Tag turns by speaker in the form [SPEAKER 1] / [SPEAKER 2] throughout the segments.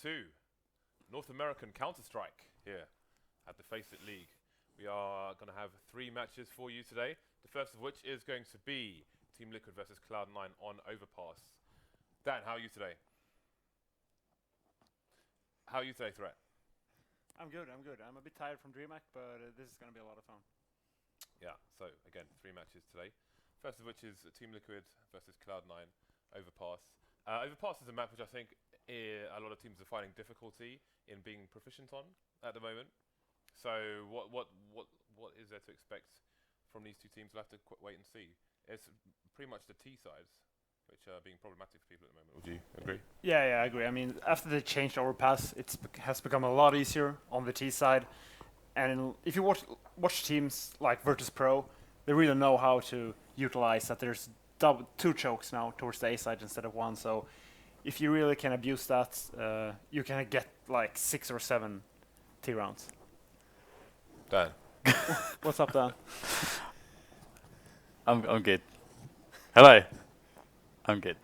[SPEAKER 1] to North American Counter-Strike here at the FACEIT League. We are going to have 3 matches for you today. The first of which is going to be Team Liquid versus Cloud9 on Overpass. Dan, how are you today? How are you today, Threat?
[SPEAKER 2] I'm good. I'm a bit tired from DreamHack, but this is going to be a lot of fun.
[SPEAKER 1] Yeah, so again, 3 matches today. First of which is Team Liquid versus Cloud9 Overpass. Overpass is a map which I think a lot of teams are finding difficulty in being proficient on at the moment. So what is there to expect from these two teams? We'll have to wait and see. It's pretty much the T sides which are being problematic for people at the moment. Would you agree?
[SPEAKER 2] Yeah, I agree. I mean, after they changed Overpass, it has become a lot easier on the T side. And if you watch teams like Virtus.pro, they really know how to utilize that there's 2 chokes now towards the A side instead of 1. So if you really can abuse that, you can get like 6 or 7 T rounds.
[SPEAKER 1] Dan.
[SPEAKER 2] What's up, Dan?
[SPEAKER 3] I'm good. Hello. I'm good.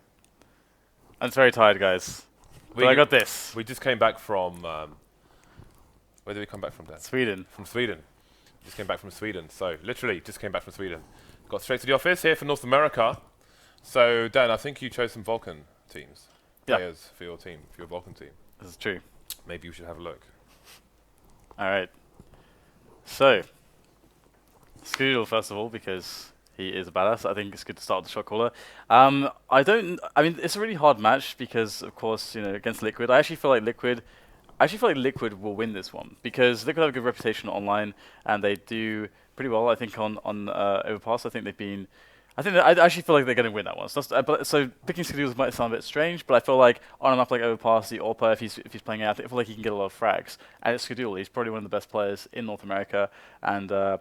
[SPEAKER 3] I'm very tired, guys. But I got this.
[SPEAKER 1] We just came back from where did we come back from, Dan?
[SPEAKER 3] Sweden.
[SPEAKER 1] From Sweden. Just came back from Sweden. So literally just came back from Sweden. Got straight to the office here for North America. So Dan, I think you chose some Vulcan teams. Players for your team, for your Vulcan team.
[SPEAKER 3] This is true.
[SPEAKER 1] Maybe you should have a look.
[SPEAKER 3] Alright. So Skadoodle first of all, because he is a badass. I think it's good to start with the shot caller. I mean, it's a really hard match because, of course, you know, against Liquid. I actually feel like Liquid will win this one because Liquid have a good reputation online and they do pretty well. I think on Overpass. I actually feel like they're going to win that one. So picking Skadoodle might sound a bit strange, but I feel like on a map like Overpass, the AWPer, if he's playing out, I feel like he can get a lot of frags. And it's Skadoodle. He's probably one of the best players in North America, and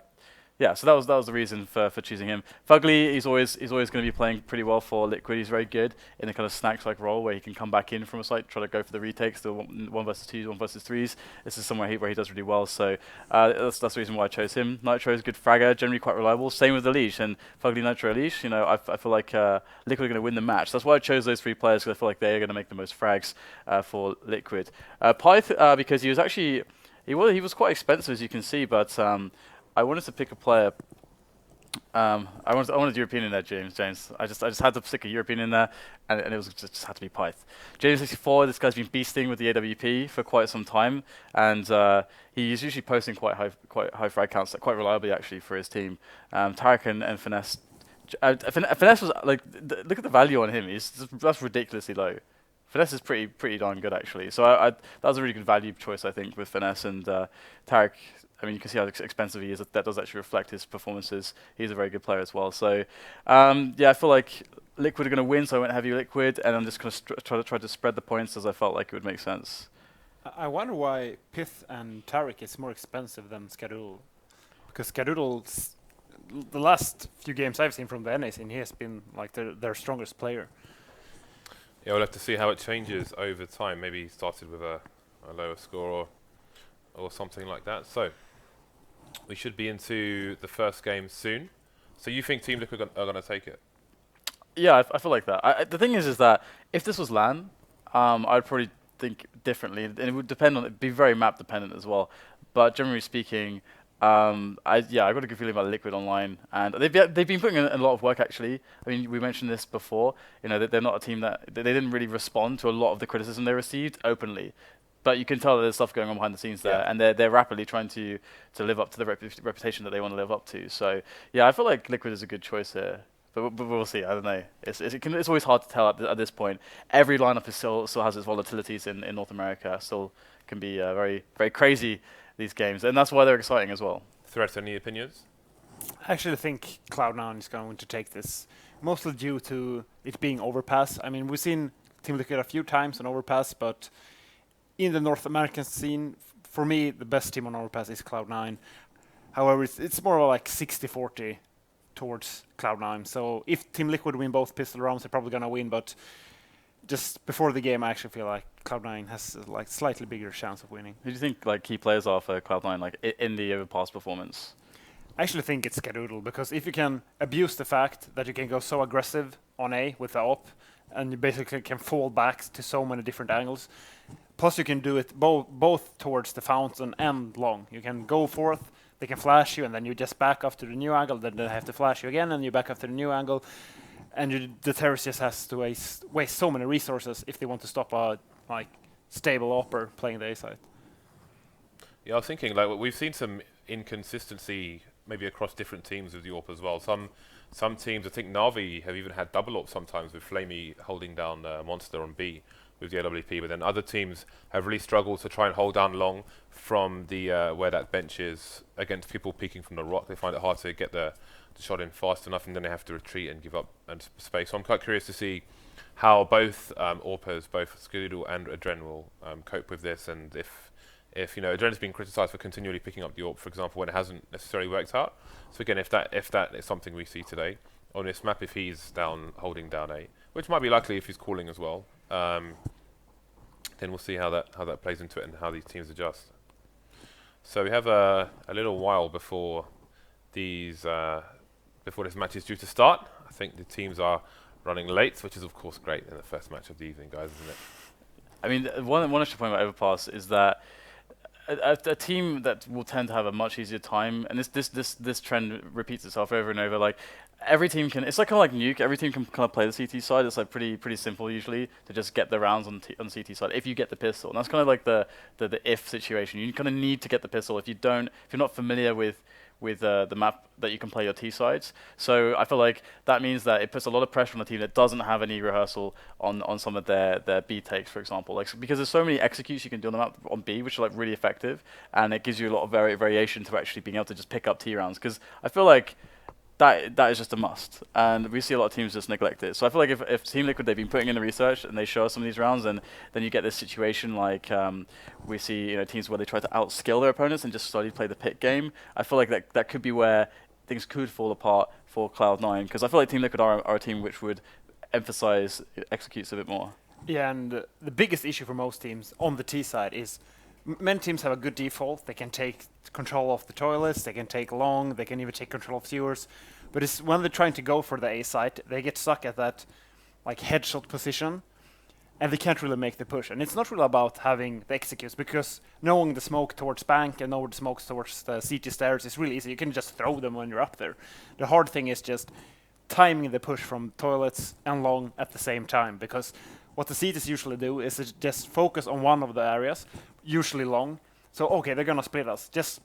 [SPEAKER 3] yeah, so that was the reason for choosing him. FugLy, he's always going to be playing pretty well for Liquid. He's very good in the kind of snacks-like role where he can come back in from a site, try to go for the retakes, the 1 versus 2s, 1 versus 3s. This is somewhere where he does really well. So that's the reason why I chose him. Nitro is a good fragger, generally quite reliable. Same with EliGE and FugLy, Nitro, EliGE. You know, I feel like Liquid are going to win the match. That's why I chose those 3 players because I feel like they are going to make the most frags for Liquid. Pyth, because he was actually he was quite expensive as you can see, but I wanted to pick a player. I wanted European in there, James. I just had to stick a European in there, and it was just had to be Pyth. James64, this guy's been beasting with the AWP for quite some time, and he's usually posting quite high frag counts, quite reliably actually for his team. Tarek and Finesse. Finesse was like, look at the value on him. That's ridiculously low. Finesse is pretty darn good actually. So that was a really good value choice I think with Finesse and Tarek. I mean, you can see how expensive he is. That does actually reflect his performances. He's a very good player as well. So, yeah, I feel like Liquid are going to win, so I went heavy Liquid, and I'm just going to try to spread the points as I felt like it would make sense.
[SPEAKER 2] I wonder why Pyth and Tarek is more expensive than Skadoodle. Because Skadoodle, the last few games I've seen from the NA scene, he has been like their strongest player.
[SPEAKER 1] Yeah, we'll have to see how it changes over time. Maybe he started with a lower score or something like that. So we should be into the first game soon. So you think Team Liquid are going to take it?
[SPEAKER 3] Yeah, I feel like that. The thing is that if this was LAN, I'd probably think differently, and it would depend on it'd be very map dependent as well. But generally speaking, I got a good feeling about Liquid online, and they've been putting in a lot of work actually. I mean, we mentioned this before. You know, they're not a team that they didn't really respond to a lot of the criticism they received openly. But you can tell that there's stuff going on behind the scenes there, and they're rapidly trying to live up to the reputation that they want to live up to. So yeah, I feel like Liquid is a good choice here, but we'll see. I don't know. It's always hard to tell at this point. Every lineup still has its volatilities in North America. Still can be very very crazy these games, and that's why they're exciting as well.
[SPEAKER 1] Threat, any opinions?
[SPEAKER 2] I actually think Cloud9 is going to take this, mostly due to it being Overpass. I mean, we've seen Team Liquid a few times on Overpass, but in the North American scene, for me, the best team on Overpass is Cloud9. However, it's more like 60-40 towards Cloud9. So if Team Liquid win both pistol rounds, they're probably going to win. But just before the game, I actually feel like Cloud9 has like slightly bigger chance of winning.
[SPEAKER 3] Who do you think like key players are for Cloud9, like in the Overpass performance?
[SPEAKER 2] I actually think it's Skadoodle, because if you can abuse the fact that you can go so aggressive on A with the op, and you basically can fall back to so many different angles, Plus, you can do it both towards the fountain and long. You can go forth, they can flash you, and then you just back off to the new angle. Then they have to flash you again, and you back off to the new angle. And the terrorist just has to waste so many resources if they want to stop a stable AWPer playing the A side.
[SPEAKER 1] Yeah, I was thinking we've seen some inconsistency maybe across different teams with the AWP as well. Some teams, I think Na'Vi have even had double AWP sometimes with Flamey holding down Monster on B with the AWP, but then other teams have really struggled to try and hold down long from the where that bench is against people peeking from the rock. They find it hard to get the shot in fast enough, and then they have to retreat and give up space. So I'm quite curious to see how both AWPers, both Skadoodle and adreN will cope with this, and if adreN has been criticised for continually picking up the AWP, for example, when it hasn't necessarily worked out. So again, if that is something we see today on this map, if he's holding down A, which might be likely if he's calling as well, then we'll see how that plays into it and how these teams adjust. So we have a little while before this match is due to start. I think the teams are running late, which is of course great in the first match of the evening, guys, isn't it?
[SPEAKER 3] I mean, one extra point about Overpass is that a team that will tend to have a much easier time, and this trend repeats itself over and over. Like every team can, it's like kind of like Nuke. Every team can kind of play the CT side. It's like pretty simple usually to just get the rounds on CT side if you get the pistol. And that's kind of like the if situation. You kind of need to get the pistol. If you're not familiar with the map that you can play your T sides. So I feel like that means that it puts a lot of pressure on the team that doesn't have any rehearsal on some of their B takes, for example. Because there's so many executes you can do on the map on B, which are really effective, and it gives you a lot of variation to actually being able to just pick up T rounds. Because I feel like that is just a must, and we see a lot of teams just neglect it. So I feel like if Team Liquid, they've been putting in the research and they show us some of these rounds, and then you get this situation like we see teams where they try to outskill their opponents and just slowly play the pick game. I feel like that could be where things could fall apart for Cloud9, because I feel like Team Liquid are a team which would emphasize executes a bit more.
[SPEAKER 2] Yeah, and the biggest issue for most teams on the T side is many teams have a good default. They can take control of the toilets, they can take long, they can even take control of sewers. But it's when they're trying to go for the A site, they get stuck at that headshot position, and they can't really make the push. And it's not really about having the executes, because knowing the smoke towards bank and knowing the smokes towards the CT stairs is really easy. You can just throw them when you're up there. The hard thing is just timing the push from toilets and long at the same time, because what the CTs usually do is to just focus on one of the areas, usually long. So, okay, they're going to split us. Just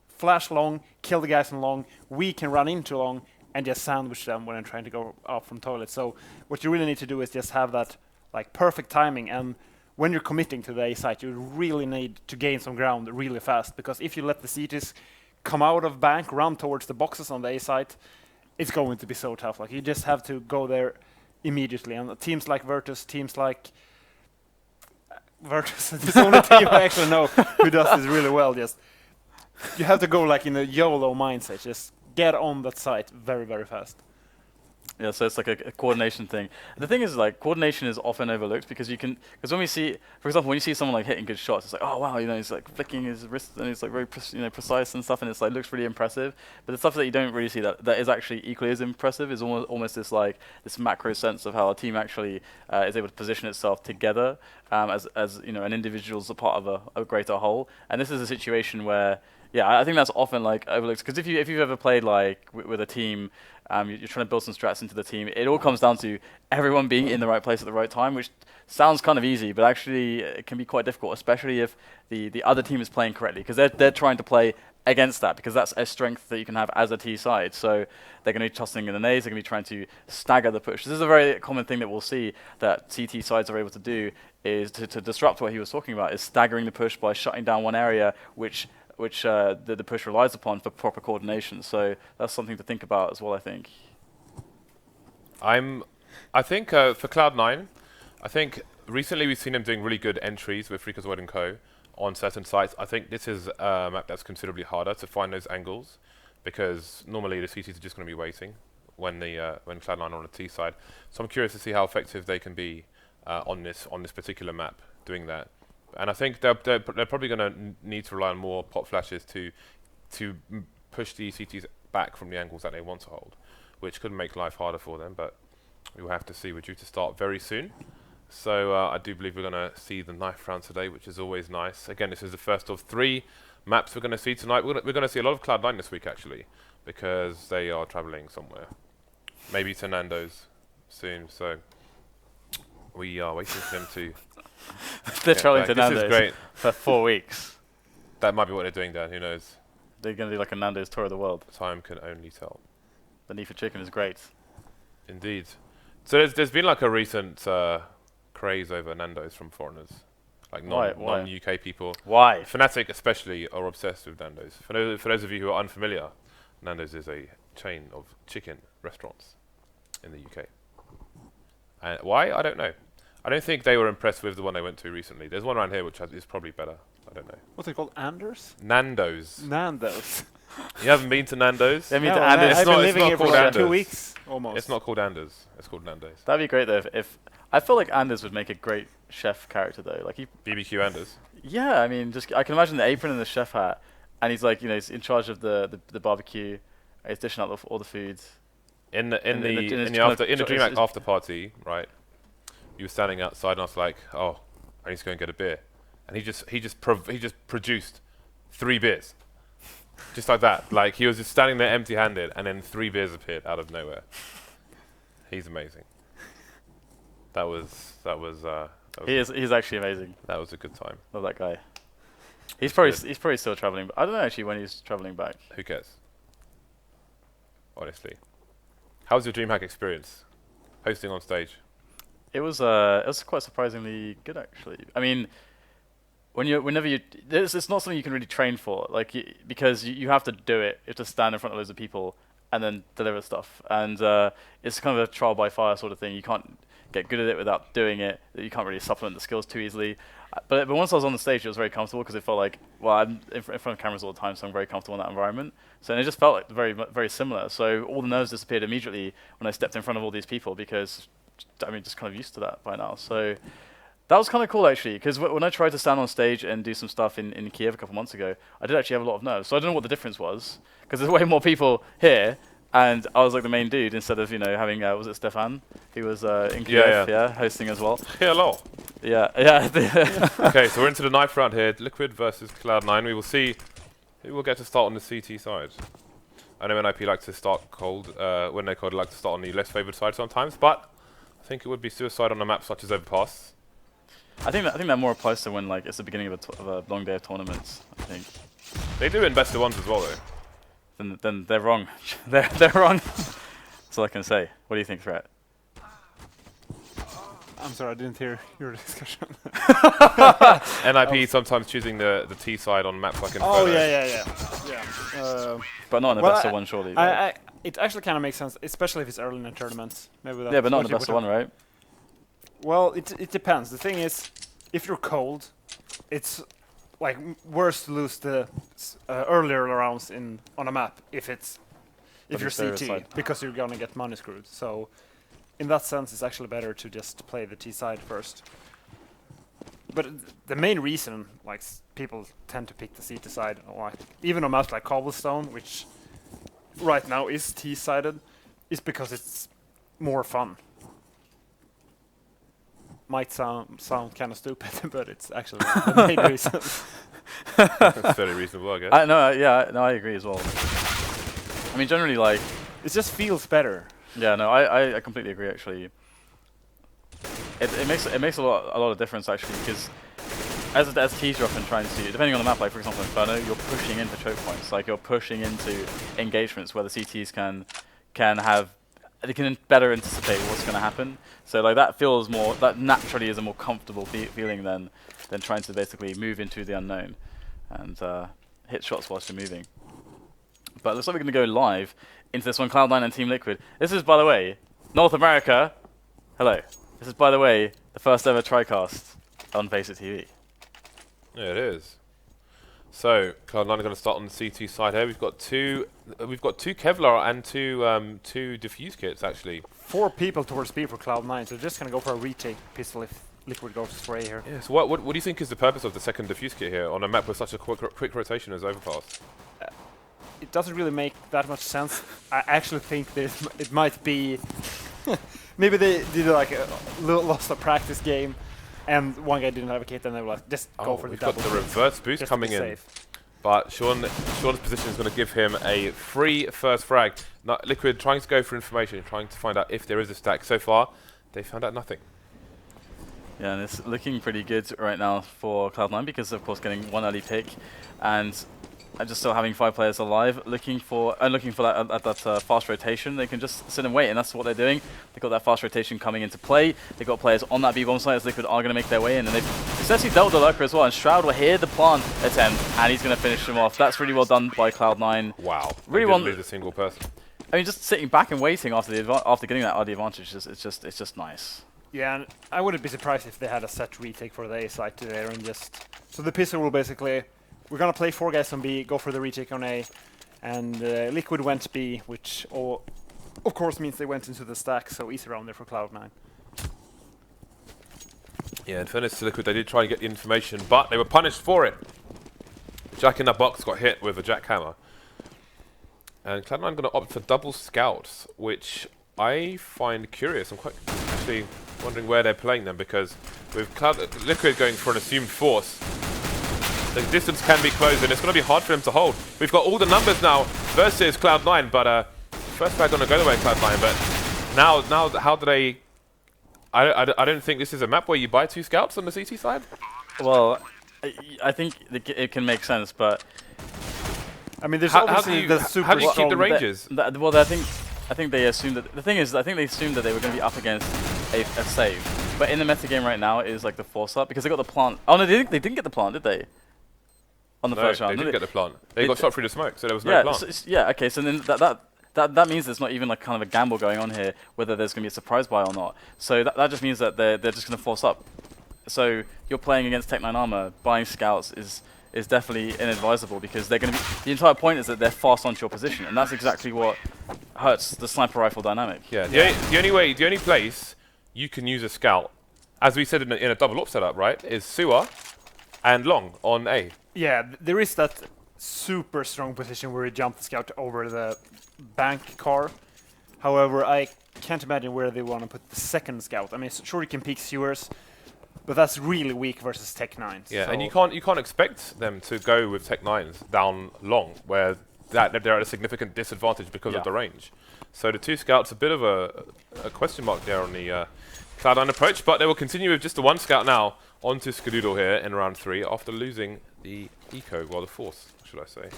[SPEAKER 2] flash long, kill the guys in long. We can run into long and just sandwich them when I'm trying to go out from toilet. So what you really need to do is just have that perfect timing. And when you're committing to the A site, you really need to gain some ground really fast. Because if you let the CTs come out of bank, run towards the boxes on the A site, it's going to be so tough. You just have to go there immediately. And teams like Virtus, Virtus, it's the only team I actually know who does this really well. Just you have to go in a YOLO mindset. Just get on that site very, very fast.
[SPEAKER 3] Yeah, so it's like a coordination thing. The thing is, coordination is often overlooked because when we see, for example, when you see someone hitting good shots, it's like, oh wow, he's flicking his wrist and he's very precise and stuff, and it's looks really impressive. But the stuff that you don't really see that is actually equally as impressive is almost this this macro sense of how a team actually is able to position itself together as an individual's a part of a greater whole. And this is a situation where, yeah, I think that's often overlooked, because if you've ever played with a team. You're trying to build some strats into the team. It all comes down to everyone being in the right place at the right time, which sounds kind of easy, but actually it can be quite difficult, especially if the other team is playing correctly, because they're trying to play against that, because that's a strength that you can have as a T side. So they're going to be tossing in the nades, they're going to be trying to stagger the push. This is a very common thing that we'll see that CT sides are able to do, is to disrupt what he was talking about, is staggering the push by shutting down one area, which the push relies upon for proper coordination. So that's something to think about as well, I think.
[SPEAKER 1] I think for Cloud9, I think recently we've seen them doing really good entries with FREAKAZOiD and co on certain sites. I think this is a map that's considerably harder to find those angles, because normally the CTs are just going to be waiting when Cloud9 are on the T side. So I'm curious to see how effective they can be on this particular map doing that. And I think they're probably going to need to rely on more pop flashes to push the CTs back from the angles that they want to hold, which could make life harder for them. But we'll have to see. We're due to start very soon, So I do believe we're going to see the knife round today, which is always nice. Again, this is the first of 3 maps we're going to see tonight. We're going to see a lot of Cloud9 this week, actually, because they are traveling somewhere. Maybe to Nando's soon, so we are waiting for them to...
[SPEAKER 3] They're traveling to
[SPEAKER 1] this is
[SPEAKER 3] Nando's
[SPEAKER 1] great.
[SPEAKER 3] for 4 weeks.
[SPEAKER 1] That might be what they're doing there, who knows?
[SPEAKER 3] They're going to do like a Nando's tour of the world.
[SPEAKER 1] Time can only tell.
[SPEAKER 3] The need for chicken is great.
[SPEAKER 1] Indeed. So there's been like a recent craze over Nando's from foreigners, like non-UK people.
[SPEAKER 3] Why?
[SPEAKER 1] Fnatic especially are obsessed with Nando's. For those of you who are unfamiliar, Nando's is a chain of chicken restaurants in the UK. And why? I don't know. I don't think they were impressed with the one they went to recently. There's one around here which is probably better. I don't know.
[SPEAKER 2] What's it called? Anders?
[SPEAKER 1] Nando's.
[SPEAKER 2] Nando's.
[SPEAKER 1] You haven't been to Nando's?
[SPEAKER 3] They mean
[SPEAKER 2] No,
[SPEAKER 3] to Anders.
[SPEAKER 2] I've been
[SPEAKER 1] it's
[SPEAKER 2] living
[SPEAKER 1] not
[SPEAKER 2] here for
[SPEAKER 1] called
[SPEAKER 2] like 2
[SPEAKER 1] Anders.
[SPEAKER 2] weeks, almost.
[SPEAKER 1] It's not called Anders. It's called Nando's.
[SPEAKER 3] That'd be great though. If I feel like Anders would make a great chef character though. Like he.
[SPEAKER 1] BBQ Anders.
[SPEAKER 3] Yeah, I mean, just I can imagine the apron and the chef hat, and he's like, you know, he's in charge of the barbecue. He's dishing out all the foods.
[SPEAKER 1] In the
[SPEAKER 3] his
[SPEAKER 1] DreamHack after party, right? You were standing outside, and I was like, "Oh, I need to go and get a beer," and he just produced 3 beers, just like that. Like he was just standing there empty-handed, and then 3 beers appeared out of nowhere. He's amazing. That was
[SPEAKER 3] He's actually amazing.
[SPEAKER 1] that was a good time.
[SPEAKER 3] Love that guy. He's probably still traveling. I don't know actually when he's traveling back.
[SPEAKER 1] Who cares? Honestly, how was your DreamHack experience, hosting on stage?
[SPEAKER 3] It was quite surprisingly good actually. I mean, it's not something you can really train for, like because you have to do it. You have to stand in front of loads of people and then deliver stuff, and it's kind of a trial by fire sort of thing. You can't get good at it without doing it. You can't really supplement the skills too easily. But once I was on the stage, it was very comfortable because it felt like, well, I'm in front of cameras all the time, so I'm very comfortable in that environment. So it just felt like very similar. So all the nerves disappeared immediately when I stepped in front of all these people because, I mean, just kind of used to that by now. So that was kind of cool actually, because when I tried to stand on stage and do some stuff in Kiev a couple months ago, I did actually have a lot of nerves. So I don't know what the difference was, because there's way more people here, and I was like the main dude instead of, you know, having, was it Stefan, who was in Kiev, hosting as well.
[SPEAKER 1] Hello.
[SPEAKER 3] Yeah.
[SPEAKER 1] Okay, so we're into the knife round here. Liquid versus Cloud9. We will see who will get to start on the CT side. I know NIP like to start cold, when they're cold, they like to start on the less favoured side sometimes, but I think it would be suicide on a map such as Overpass.
[SPEAKER 3] I think that more applies to when like it's the beginning of a long day of tournaments. I think
[SPEAKER 1] They do it in best of ones as well, though.
[SPEAKER 3] then they're wrong. they're wrong. That's all I can say. What do you think, Threat?
[SPEAKER 2] I'm sorry, I didn't hear your discussion.
[SPEAKER 1] NIP sometimes choosing the T side on maps like Inferno.
[SPEAKER 2] Oh, yeah.
[SPEAKER 3] But not in the
[SPEAKER 2] well,
[SPEAKER 3] best of one, surely. Right?
[SPEAKER 2] It actually kind of makes sense, especially if it's early in the tournament. Maybe
[SPEAKER 3] Yeah, but not in the best of one, right?
[SPEAKER 2] Well, it depends. The thing is, if you're cold, it's like worse to lose the earlier rounds on a map if you're CT,
[SPEAKER 3] side.
[SPEAKER 2] because you're gonna get money screwed. So in that sense, it's actually better to just play the T side first. But the main reason, like, people tend to pick the CT side, like even on maps like Cobblestone, which right now is T-sided, is because it's more fun. Might sound kind of stupid, but it's actually the main reason.
[SPEAKER 1] That's fairly reasonable, I guess.
[SPEAKER 3] I agree as well. I mean, generally, like,
[SPEAKER 2] it just feels better.
[SPEAKER 3] yeah, no, I completely agree. Actually, it makes a lot of difference actually, because as T's drop and trying to, depending on the map, like for example Inferno, you're pushing into choke points, like you're pushing into engagements where the CTs can better anticipate what's going to happen. So like that naturally is a more comfortable feeling than trying to basically move into the unknown and hit shots whilst you're moving. But it looks like we're going to go live into this one, Cloud9 and Team Liquid. This is, by the way, North America. Hello. This is, by the way, the first ever TriCast on FACEIT TV.
[SPEAKER 1] Yeah, it is. So Cloud9 are going to start on the CT side here. We've got two Kevlar and two diffuse kits actually.
[SPEAKER 2] 4 people towards B for Cloud9, so just gonna go for a retake pistol if Liquid goes spray here.
[SPEAKER 1] Yeah. So what do you think is the purpose of the second diffuse kit here on a map with such a quick rotation as Overpass?
[SPEAKER 2] It doesn't really make that much sense. I actually think it might be Maybe they did like a lost a practice game, and one guy didn't have a kit, and they were like, just go for the
[SPEAKER 1] we've
[SPEAKER 2] double.
[SPEAKER 1] got the reverse boost
[SPEAKER 2] just to
[SPEAKER 1] coming
[SPEAKER 2] be
[SPEAKER 1] in.
[SPEAKER 2] safe.
[SPEAKER 1] But Sean's position is going to give him a free first frag. Liquid trying to go for information, trying to find out if there is a stack. So far, they found out nothing.
[SPEAKER 3] Yeah, and it's looking pretty good right now for Cloud9 because, of course, getting one early pick and just still having 5 players alive, looking for that fast rotation. They can just sit and wait, and that's what they're doing. They've got that fast rotation coming into play. They've got players on that B-bomb site as Liquid are going to make their way in, and they've successfully dealt with the lurker as well. And Shroud will hear the plant attempt, and he's going to finish him off. That's really well done by Cloud9.
[SPEAKER 1] Wow,
[SPEAKER 3] really
[SPEAKER 1] didn't lose a single person.
[SPEAKER 3] I mean, just sitting back and waiting after getting that RD advantage, it's just nice.
[SPEAKER 2] Yeah, and I wouldn't be surprised if they had a set retake for the A side there and just... So the pistol will basically... We're going to play 4 guys on B, go for the retake on A, and Liquid went B, which of course means they went into the stack, so easy round there for Cloud9.
[SPEAKER 1] Yeah, in fairness to Liquid, they did try and get the information, but they were punished for it. Jack in the box got hit with a jackhammer. And Cloud9 going to opt for double scouts, which I find curious. I'm quite actually wondering where they're playing them, because with Liquid going for an assumed force, the distance can be closed, and it's going to be hard for them to hold. We've got all the numbers now versus Cloud9, but first flag going to go the way of Cloud9. But now, how do they? I don't think this is a map where you buy 2 scouts on the CT side.
[SPEAKER 3] Well, I think it can make sense, but
[SPEAKER 2] I mean, there's
[SPEAKER 1] how
[SPEAKER 2] obviously the super
[SPEAKER 1] how do you keep
[SPEAKER 2] strong...
[SPEAKER 1] the ranges?
[SPEAKER 3] Well, I think they assumed that. The thing is, I think they assumed that they were going to be up against a save. But in the metagame right now, it is like the force up because they got the plant. Oh no, they didn't get the plant, did they? On the first round,
[SPEAKER 1] they didn't get the plant. They got shot through the smoke, so there was no plant.
[SPEAKER 3] Yeah, okay. So then that means there's not even like kind of a gamble going on here whether there's going to be a surprise buy or not. So that just means that they're just going to force up. So you're playing against Tech9 armor, buying scouts is definitely inadvisable because they're going to be. The entire point is that they're fast onto your position, and that's exactly what hurts the sniper rifle dynamic.
[SPEAKER 1] Yeah. The only place you can use a scout, as we said in a double op setup, right, is sewer and long on A.
[SPEAKER 2] Yeah, there is that super strong position where you jump the scout over the bank car. However, I can't imagine where they want to put the second scout. I mean, sure you can peek sewers, but that's really weak versus Tech9.
[SPEAKER 1] Yeah,
[SPEAKER 2] so
[SPEAKER 1] and you can't expect them to go with Tech9s down long, where they're at a significant disadvantage because of the range. So the 2 scouts, a bit of a question mark there on the Cloud9 approach, but they will continue with just the 1 scout now onto Skadoodle here in round 3 after losing the eco, well, the force, should I say.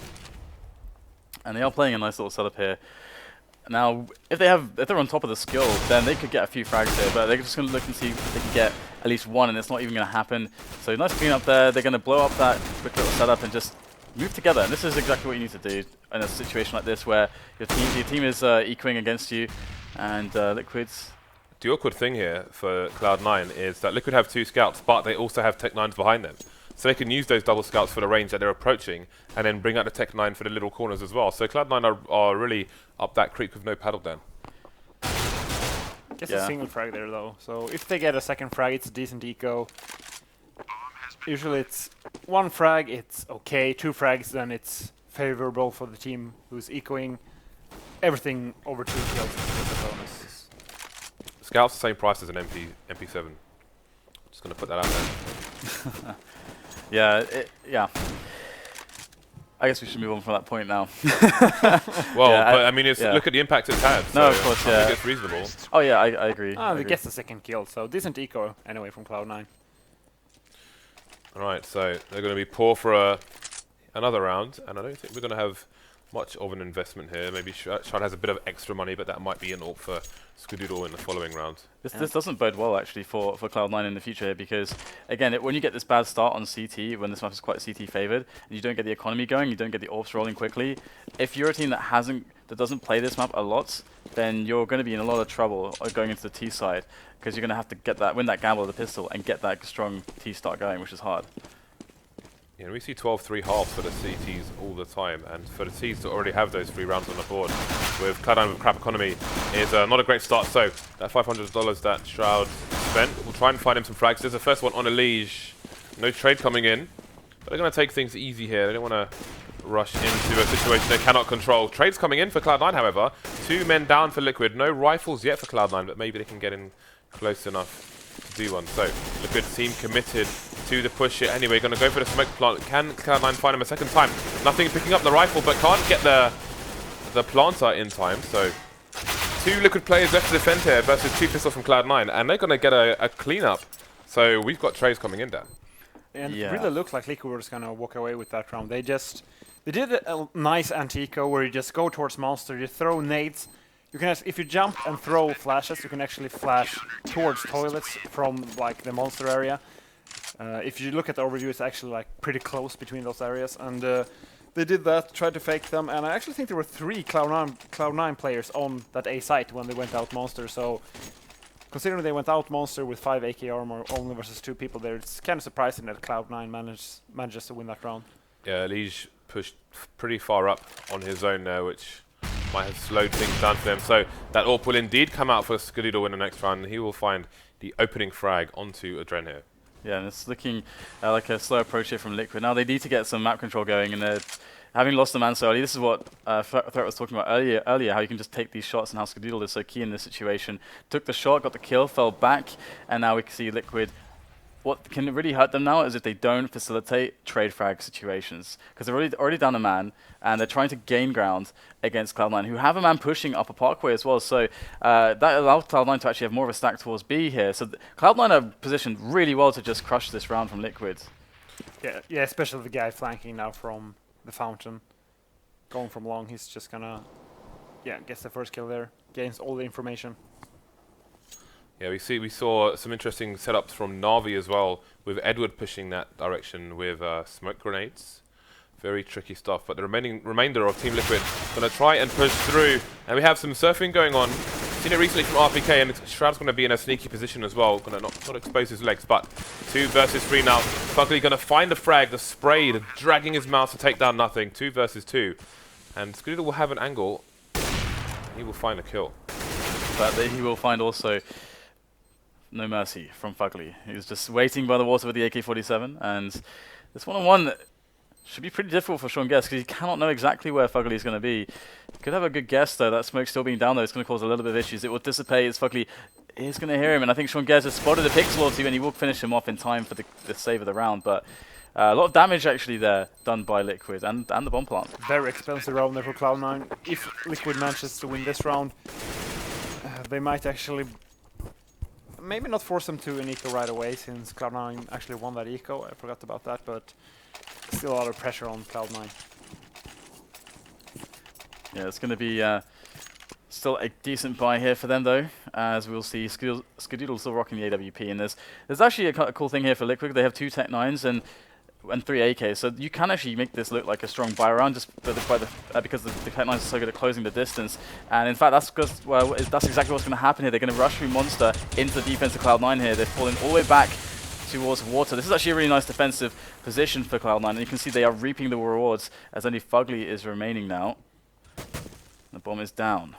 [SPEAKER 3] And they are playing a nice little setup here. Now, if they're on top of the skill, then they could get a few frags here, but they're just going to look and see if they can get at least 1, and it's not even going to happen. So nice clean up there. They're going to blow up that quick little setup and just move together. And this is exactly what you need to do in a situation like this where your team is ecoing against you, and Liquid's...
[SPEAKER 1] The awkward thing here for Cloud9 is that Liquid have 2 scouts, but they also have Tech9s behind them. So they can use those double scouts for the range that they're approaching, and then bring out the Tech9 for the little corners as well. So Cloud9 are really up that creek with no paddle down.
[SPEAKER 2] Just a single frag there though. So if they get a second frag, it's a decent eco. Usually it's 1 frag, it's okay. 2 frags, then it's favorable for the team who's ecoing. Everything over 2 kills is a bonus.
[SPEAKER 1] Scout's the same price as an MP7. Just going to put that out there.
[SPEAKER 3] Yeah. I guess we should move on from that point now.
[SPEAKER 1] Well, but I mean, look at the impact it's had.
[SPEAKER 3] No, of course,
[SPEAKER 1] I think it's reasonable.
[SPEAKER 3] Oh yeah, I agree.
[SPEAKER 2] They get the second kill, so decent eco anyway from Cloud9.
[SPEAKER 1] Alright, so they're going to be poor for another round, and I don't think we're going to have much of an investment here. Maybe Shroud has a bit of extra money, but that might be an AWP for Skadoodle in the following round.
[SPEAKER 3] This doesn't bode well actually for Cloud9 in the future, because again, when you get this bad start on CT, when this map is quite CT favored, and you don't get the economy going, you don't get the AWPs rolling quickly. If you're a team that doesn't play this map a lot, then you're going to be in a lot of trouble going into the T side, because you're going to have to win that gamble of the pistol and get that strong T start going, which is hard.
[SPEAKER 1] Yeah, we see 12-3 halves for the CTs all the time, and for the Ts to already have those 3 rounds on the board with Cloud9 with crap economy is not a great start. So that $500 that Shroud spent, we'll try and find him some frags. There's the first one on EliGE. No trade coming in, but they're going to take things easy here. They don't want to rush into a situation they cannot control. Trades coming in for Cloud9, however. 2 men down for Liquid. No rifles yet for Cloud9, but maybe they can get in close enough to do one. So, Liquid seem committed to the push here. Anyway, going to go for the smoke plant. Can Cloud9 find him a second time? Nothing picking up the rifle, but can't get the planter in time. So, 2 Liquid players left to defend here versus 2 pistols from Cloud9, and they're going to get a cleanup. So, we've got trades coming in, Dan.
[SPEAKER 2] And it really looked like Liquid was going to walk away with that round. They did a nice anti-eco where you just go towards monster, you throw nades. You can, if you jump and throw flashes, you can actually flash towards toilets from like the monster area. If you look at the overview, it's actually like pretty close between those areas. And they did that, tried to fake them. And I actually think there were 3 Cloud9 players on that A site when they went out monster. So considering they went out monster with 5 AK armor only versus 2 people there, it's kind of surprising that Cloud9 manages to win that round.
[SPEAKER 1] Yeah, EliGE pushed pretty far up on his own there, which might have slowed things down for them. So that AWP will indeed come out for Skadoodle in the next round, and he will find the opening frag onto adreN here.
[SPEAKER 3] Yeah, and it's looking like a slow approach here from Liquid. Now they need to get some map control going, and having lost the man so early, this is what Threat was talking about earlier, how you can just take these shots and how Skadoodle is so key in this situation. Took the shot, got the kill, fell back, and now we can see Liquid. What can really hurt them now is if they don't facilitate trade frag situations, because they're already down a man, and they're trying to gain ground against Cloud9, who have a man pushing up a parkway as well. So that allows Cloud9 to actually have more of a stack towards B here. So Cloud9 are positioned really well to just crush this round from Liquid.
[SPEAKER 2] Yeah, especially the guy flanking now from the fountain, going from long. He's just gonna, gets the first kill there, gains all the information.
[SPEAKER 1] Yeah, we saw some interesting setups from Na'Vi as well, with Edward pushing that direction with smoke grenades. Very tricky stuff, but the remainder of Team Liquid going to try and push through. And we have some surfing going on. Seen it recently from RPK, and shroud's going to be in a sneaky position as well. Going to not expose his legs, but 2 versus 3 now. FugLy going to find the frag, the spray, dragging his mouse to take down nothing. 2 versus 2. And Skadoodle will have an angle. He will find a kill.
[SPEAKER 3] But he will find also no mercy from FugLy. He's just waiting by the water with the AK-47, and this one-on-one should be pretty difficult for Gares because he cannot know exactly where FugLy is going to be. Could have a good guess though. That smoke still being down though, it's going to cause a little bit of issues. It will dissipate as FugLy is going to hear him, and I think Gares has spotted a pixel or 2, and he will finish him off in time for the save of the round. But a lot of damage actually there done by Liquid and the bomb plant.
[SPEAKER 2] Very expensive round there for Cloud9. If Liquid manages to win this round, they might actually maybe not force them to an eco right away, since Cloud9 actually won that eco. I forgot about that, but still a lot of pressure on Cloud9.
[SPEAKER 3] Yeah, it's going to be still a decent buy here for them though, as we'll see Skadoodle still rocking the AWP, and there's actually a cool thing here for Liquid. They have 2 Tech 9s and 3 AKs, so you can actually make this look like a strong buy round just because the Tech 9s are so good at closing the distance. And in fact, that's exactly what's going to happen here. They're going to rush through Monster into the defense of Cloud9 here. They're falling all the way back towards water. This is actually a really nice defensive position for Cloud9, and you can see they are reaping the rewards as only FugLy is remaining now. The bomb is down.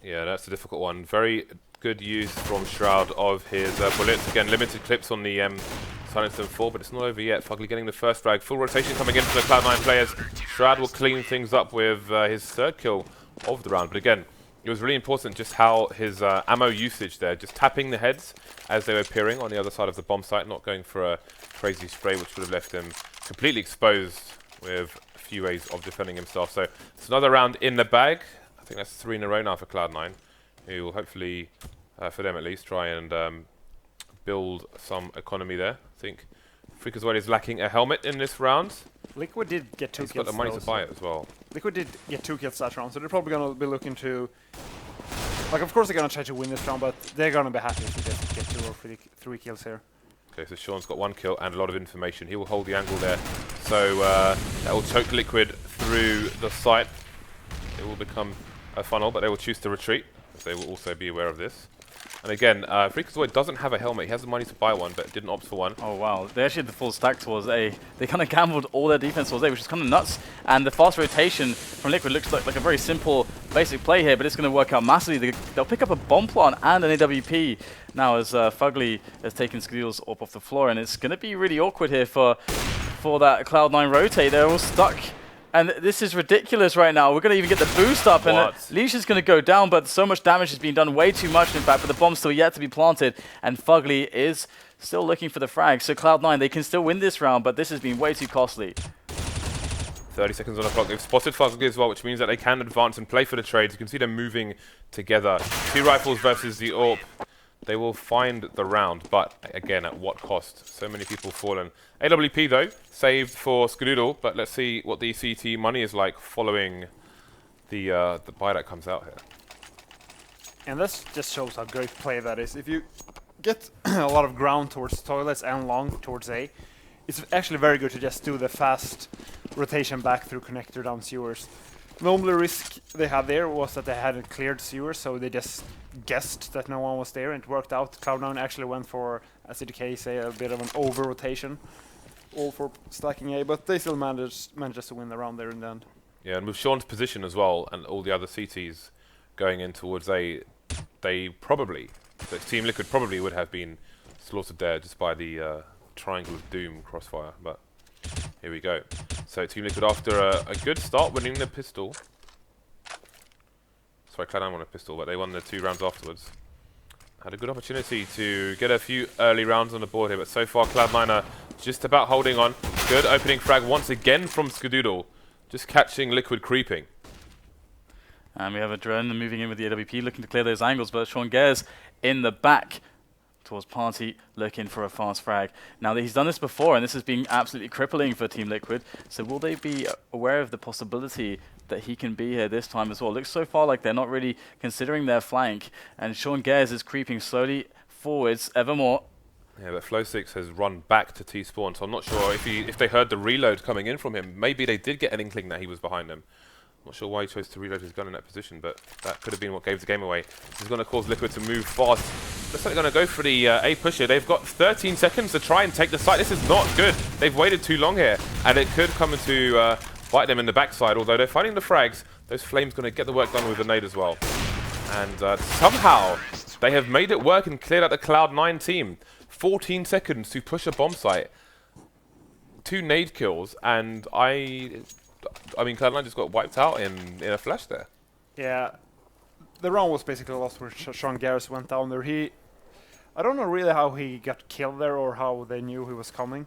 [SPEAKER 1] Yeah, that's a difficult one. Very good use from Shroud of his bullets. Again, limited clips on the Silence and 4, but it's not over yet. FugLy getting the first frag. Full rotation coming in for the Cloud9 players. Shroud will clean things up with his 3rd kill of the round. But again, it was really important just how his ammo usage there, just tapping the heads as they were appearing on the other side of the bomb site, not going for a crazy spray, which would have left him completely exposed with a few ways of defending himself. So it's another round in the bag. I think that's 3 in a row now for Cloud9, who will hopefully, for them at least, try and build some economy there. I think FREAKAZOiD is lacking a helmet in this round.
[SPEAKER 2] Liquid did get 2 kills.
[SPEAKER 1] He's got the money to buy it as well.
[SPEAKER 2] Liquid did get 2 kills that round, so they're probably going to be looking to... Like, of course they're going to try to win this round, but they're going to be happy if they just get 2 or 3 kills here.
[SPEAKER 1] Okay, so Sean's got 1 kill and a lot of information. He will hold the angle there. So that will choke Liquid through the site. It will become a funnel, but they will choose to retreat, as they will also be aware of this. And again, FREAKAZOiD doesn't have a helmet. He has the money to buy one, but didn't opt for one.
[SPEAKER 3] Oh wow, they actually had the full stack towards A. They kind of gambled all their defense towards A, which is kind of nuts. And the fast rotation from Liquid looks like a very simple, basic play here, but it's going to work out massively. They'll pick up a bomb plant and an AWP now as FugLy has taken Skadoodle's AWP off the floor, and it's going to be really awkward here for for that Cloud9 rotate. They're all stuck. And this is ridiculous right now. We're going to even get the boost up. And EliGE is going to go down, but so much damage has been done, way too much in fact, but the bomb's still yet to be planted. And FugLy is still looking for the frag. So Cloud9, they can still win this round, but this has been way too costly.
[SPEAKER 1] 30 seconds on the clock. They've spotted FugLy as well, which means that they can advance and play for the trades. You can see them moving together. 2 rifles versus the AWP. They will find the round, but again, at what cost? So many people fallen. AWP though, saved for Skadoodle, but let's see what the CT money is like following the buy that comes out here.
[SPEAKER 2] And this just shows how great play that is. If you get a lot of ground towards toilets and long towards A, it's actually very good to just do the fast rotation back through connector down sewers. The only risk they had there was that they hadn't cleared sewers, so they just guessed that no one was there, and it worked out. Cloud9 actually went for, as EliGE say, a bit of an over-rotation, all for stacking A, but they still managed to win the round there in the end.
[SPEAKER 1] Yeah, and with Sean's position as well, and all the other CTs going in towards A, they probably, the Team Liquid probably would have been slaughtered there just by the Triangle of Doom crossfire, but here we go. So Team Liquid, after a good start, winning the pistol. Sorry, Cloud9 won a pistol, but they won the 2 rounds afterwards. Had a good opportunity to get a few early rounds on the board here, but so far Cloud9 are just about holding on. Good opening frag once again from Skadoodle, just catching Liquid creeping.
[SPEAKER 3] And we have adreN moving in with the AWP, looking to clear those angles, but Gares in the back towards Party, looking for a fast frag. Now that he's done this before, and this has been absolutely crippling for Team Liquid, so will they be aware of the possibility that he can be here this time as well? Looks so far like they're not really considering their flank, and Gares is creeping slowly forwards ever more.
[SPEAKER 1] Yeah, but flowsicK has run back to T-spawn, so I'm not sure if they heard the reload coming in from him. Maybe they did get an inkling that he was behind them. Not sure why he chose to reload his gun in that position, but that could have been what gave the game away. This is going to cause Liquid to move fast. Looks like they're going to go for the A push here. They've got 13 seconds to try and take the site. This is not good. They've waited too long here, and it could come into bite them in the backside. Although they're finding the frags, those flames going to get the work done with the nade as well. And somehow they have made it work and cleared out the Cloud9 team. 14 seconds to push a bomb site. 2 nade kills, and I mean, Cloud9 just got wiped out in a flash there.
[SPEAKER 2] Yeah, the round was basically lost where Gares went down there. I don't know really how he got killed there or how they knew he was coming,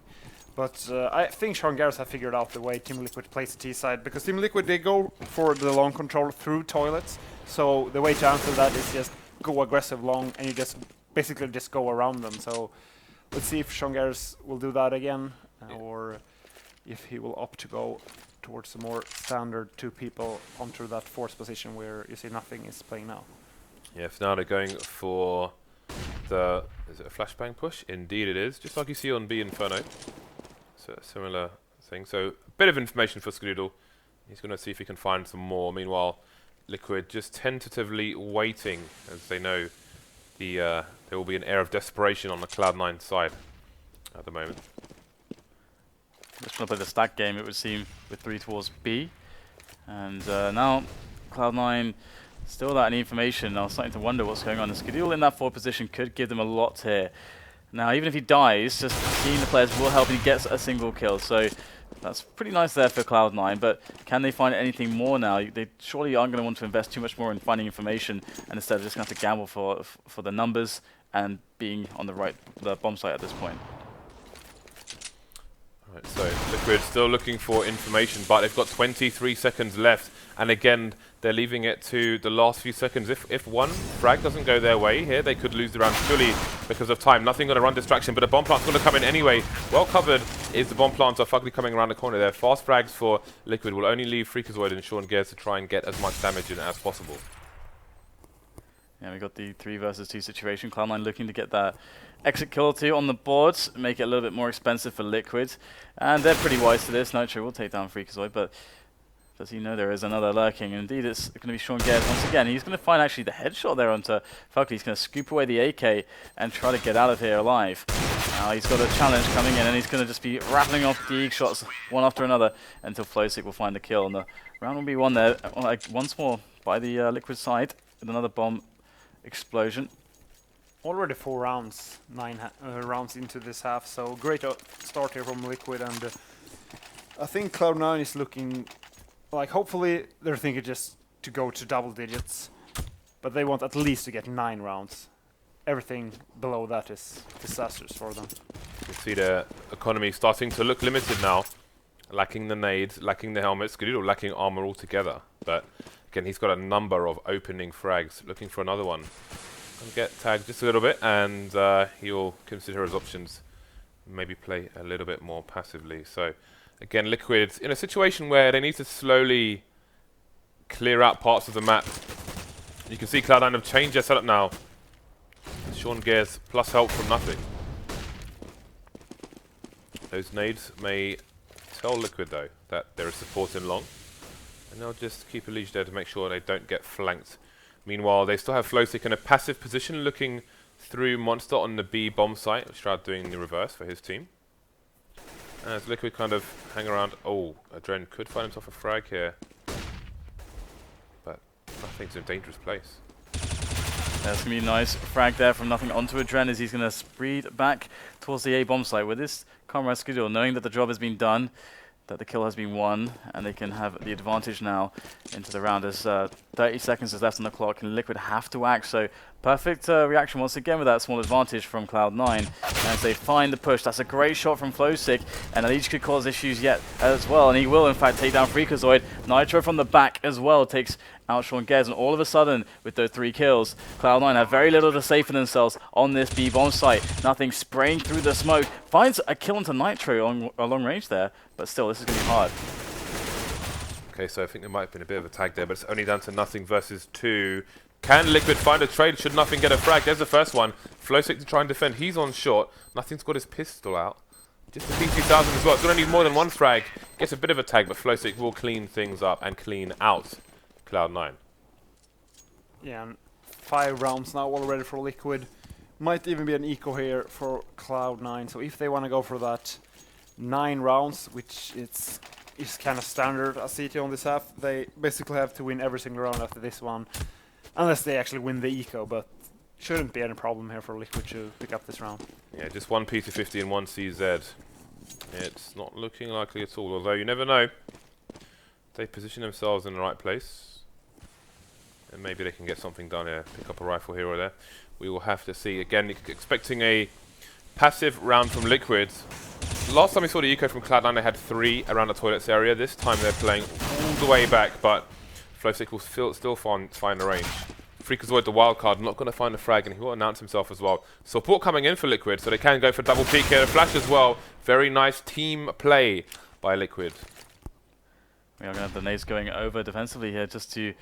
[SPEAKER 2] but I think Gares have figured out the way Team Liquid plays the T side, because Team Liquid, they go for the long control through toilets, so the way to answer that is just go aggressive long, and you just basically just go around them. So let's see if Gares will do that again, or if he will opt to go towards a more standard 2 people onto that 4th position where you see nothing is playing now.
[SPEAKER 1] Yeah, so now they're going for the, is it a flashbang push? Indeed it is, just like you see on B Inferno. So a similar thing. So a bit of information for Skadoodle. He's going to see if he can find some more. Meanwhile, Liquid just tentatively waiting, as they know there will be an air of desperation on the Cloud9 side at the moment.
[SPEAKER 3] Just trying to play the stack game, it would seem, with 3 towards B. And now Cloud9 still without any information. I was starting to wonder what's going on. The Skadoodle in that 4th position could give them a lot here. Now, even if he dies, just seeing the players will help, and he gets a single kill. So that's pretty nice there for Cloud9, but can they find anything more now? They surely aren't going to want to invest too much more in finding information, and instead just going to have to gamble for the numbers and being on the bomb site at this point.
[SPEAKER 1] Right, so Liquid still looking for information, but they've got 23 seconds left, and again they're leaving it to the last few seconds. If one frag doesn't go their way here, they could lose the round purely because of time. Nothing going to run distraction, but a bomb plant's going to come in anyway. Well covered is the bomb plant. FugLy coming around the corner there. Fast frags for Liquid will only leave FREAKAZOiD and Gares to try and get as much damage in as possible.
[SPEAKER 3] Yeah, we got the 3 versus 2 situation. Cloud9 looking to get that exit kill or 2 on the board, make it a little bit more expensive for Liquid. And they're pretty wise to this. Nitro will take down FREAKAZOiD, but does he know there is another lurking? And indeed, it's going to be Gares once again. He's going to find actually the headshot there onto FugLy. He's going to scoop away the AK and try to get out of here alive. Now he's got a challenge coming in, and he's going to just be rattling off the EliGE shots one after another until flowsicK will find the kill. And the round will be won there once more by the Liquid side with another bomb explosion.
[SPEAKER 2] Already 4 rounds, 9 rounds into this half, so great start here from Liquid, and I think Cloud9 is looking like, hopefully they're thinking just to go to double digits, but they want at least to get 9 rounds. Everything below that is disastrous for them.
[SPEAKER 1] You can see their economy starting to look limited now. Lacking the nades, lacking the helmets, Skadoodle lacking armor altogether. But again, he's got a number of opening frags, looking for another one. He'll get tagged just a little bit, and he'll consider his options. Maybe play a little bit more passively. So again, Liquid in a situation where they need to slowly clear out parts of the map. You can see Cloud9 have changed their setup now. Sean Gares plus help from nothing. Those nades may tell Liquid though that there is support in long, and they'll just keep EliGE there to make sure they don't get flanked. Meanwhile, they still have flowsicK in a passive position looking through Monster on the B bomb site. Shroud doing the reverse for his team. As Liquid kind of hang around. Oh, adreN could find himself a frag here, but nothing's in a dangerous place.
[SPEAKER 3] That's going to be a nice frag there from nothing onto adreN as he's going to speed back towards the A bomb site with this comrade Skadoodle, knowing that the job has been done, that the kill has been won, and they can have the advantage now into the round. As 30 seconds is left on the clock, and Liquid have to act. So perfect reaction once again with that small advantage from Cloud9 as they find the push. That's a great shot from flowsicK, and EliGE could cause issues yet as well, and he will in fact take down fREAKAZOiD. Nitro from the back as well takes out Sean Gares, and all of a sudden, with those 3 kills, Cloud9 have very little to say for themselves on this B bomb site. Nothing spraying through the smoke. Finds a kill onto Nitro on a long range there, but still, this is going to be hard.
[SPEAKER 1] Okay, so I think there might have been a bit of a tag there, but it's only down to nothing versus 2. Can Liquid find a trade? Should nothing get a frag? There's the first one. flowsicK to try and defend. He's on short. Nothing's got his pistol out. Just the P2000 as well. It's going to need more than 1 frag. Gets a bit of a tag, but flowsicK will clean things up and clean out Cloud9.
[SPEAKER 2] Yeah, and 5 rounds now already for Liquid. Might even be an eco here for Cloud9. So if they want to go for that 9 rounds, which is kind of standard as CT on this half, they basically have to win every single round after this one. Unless they actually win the eco, but shouldn't be any problem here for Liquid to pick up this round. Yeah,
[SPEAKER 1] just 1 P250 and 1 CZ. It's not looking likely at all, although you never know. They position themselves in the right place, and maybe they can get something done here, pick up a rifle here or there. We will have to see. Again, expecting a passive round from Liquid. Last time we saw the eco from Cloud9, they had 3 around the toilets area. This time they're playing all the way back, but flowsicK will still find the range. fREAKAZOiD, the wild card, not going to find a frag, and he will announce himself as well. Support coming in for Liquid, so they can go for double peek here. A flash as well. Very nice team play by Liquid.
[SPEAKER 3] We are going to have the nades going over defensively here just to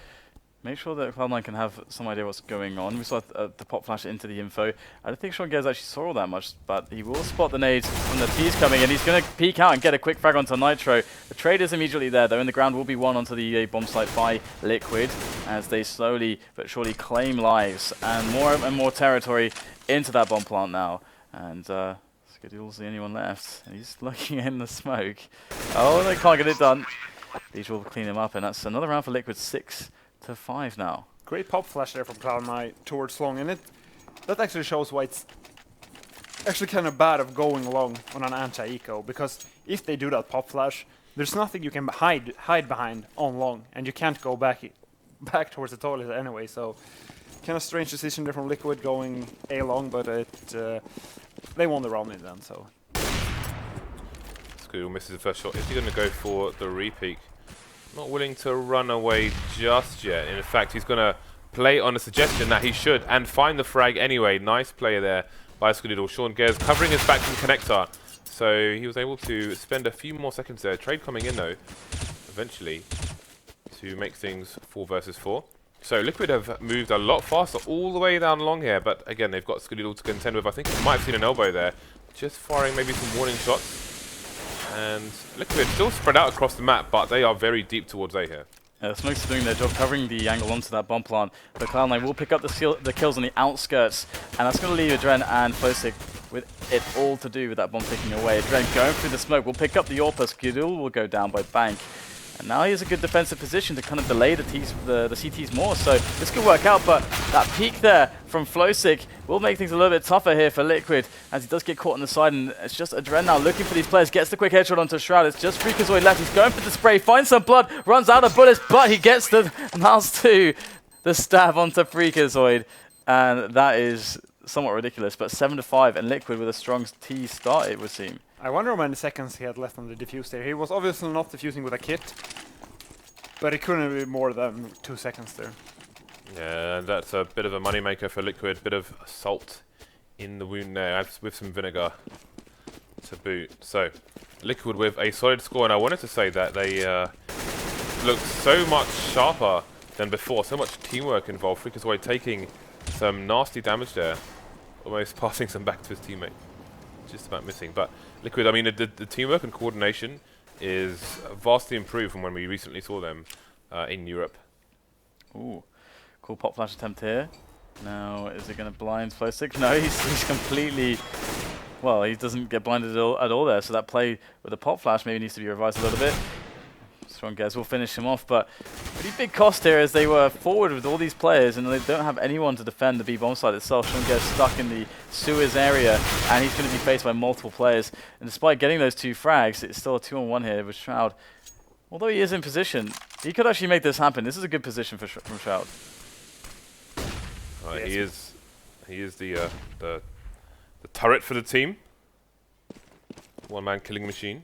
[SPEAKER 3] make sure that Cloud9 can have some idea what's going on. We saw the pop flash into the info. I don't think Sean Gares actually saw all that much, but he will spot the nades from the T's coming in. He's going to peek out and get a quick frag onto Nitro. The trade is immediately there, though, and the ground will be won onto the bomb site by Liquid as they slowly but surely claim lives and more territory into that bomb plant now. And Skadoodle's the only one left. He's looking in the smoke. Oh, they can't get it done. These will clean him up, and that's another round for Liquid. 6-5 now.
[SPEAKER 2] Great pop flash there from Cloud9 towards long, and that actually shows why it's actually kind of bad of going long on an anti-eco, because if they do that pop flash, there's nothing you can hide behind on long, and you can't go back towards the toilet anyway. So kind of strange decision there from Liquid going A long, but they won the round in the end. So
[SPEAKER 1] Skadoodle misses the first shot. Is he going to go for the repeat? Not willing to run away just yet. In fact, he's going to play on a suggestion that he should and find the frag anyway. Nice play there by Skadoodle. Sean Gares covering his back from Connector. So he was able to spend a few more seconds there. Trade coming in though, eventually, to make things 4 versus 4. So Liquid have moved a lot faster all the way down long here. But again, they've got Skadoodle to contend with. I think he might have seen an elbow there. Just firing maybe some warning shots. And Liquid still spread out across the map, but they are very deep towards A here.
[SPEAKER 3] The smokes are doing their job covering the angle onto that bomb plant, but Cloud9 will pick up the kills on the outskirts, and that's going to leave adreN and flowsicK with it all to do with that bomb picking away. adreN going through the smoke will pick up the Overpass. Skadoodle will go down by Bank. And now he has a good defensive position to kind of delay the CTs more, so this could work out, but that peek there from flowsicK will make things a little bit tougher here for Liquid, as he does get caught on the side, and it's just adreN now looking for these players, gets the quick headshot onto shroud. It's just FREAKAZOiD left, he's going for the spray, finds some blood, runs out of bullets, but he gets the mouse to the stab onto FREAKAZOiD, and that is somewhat ridiculous, but 7-5, and Liquid with a strong T start, it would seem.
[SPEAKER 2] I wonder how many seconds he had left on the defuse there. He was obviously not defusing with a kit, but it couldn't be more than 2 seconds there.
[SPEAKER 1] Yeah, that's a bit of a moneymaker for Liquid. Bit of salt in the wound there, with some vinegar to boot. So, Liquid with a solid score, and I wanted to say that they look so much sharper than before. So much teamwork involved. FREAKAZOiD taking some nasty damage there, almost passing some back to his teammate. Just about missing, but Liquid, I mean, the teamwork and coordination is vastly improved from when we recently saw them in Europe.
[SPEAKER 3] Ooh, cool pop flash attempt here. Now, is it going to blind flowsicK? No, he's completely... Well, he doesn't get blinded at all there, so that play with the pop flash maybe needs to be revised a little bit. Strong Gares will finish him off, but pretty big cost here as they were forward with all these players and they don't have anyone to defend the B-bomb side itself. Strong Gares stuck in the sewers area and he's going to be faced by multiple players. And despite getting those 2 frags, it's still a 2-on-1 here with Shroud. Although he is in position, he could actually make this happen. This is a good position for from Shroud.
[SPEAKER 1] Yes. He is the turret for the team. One-man killing machine.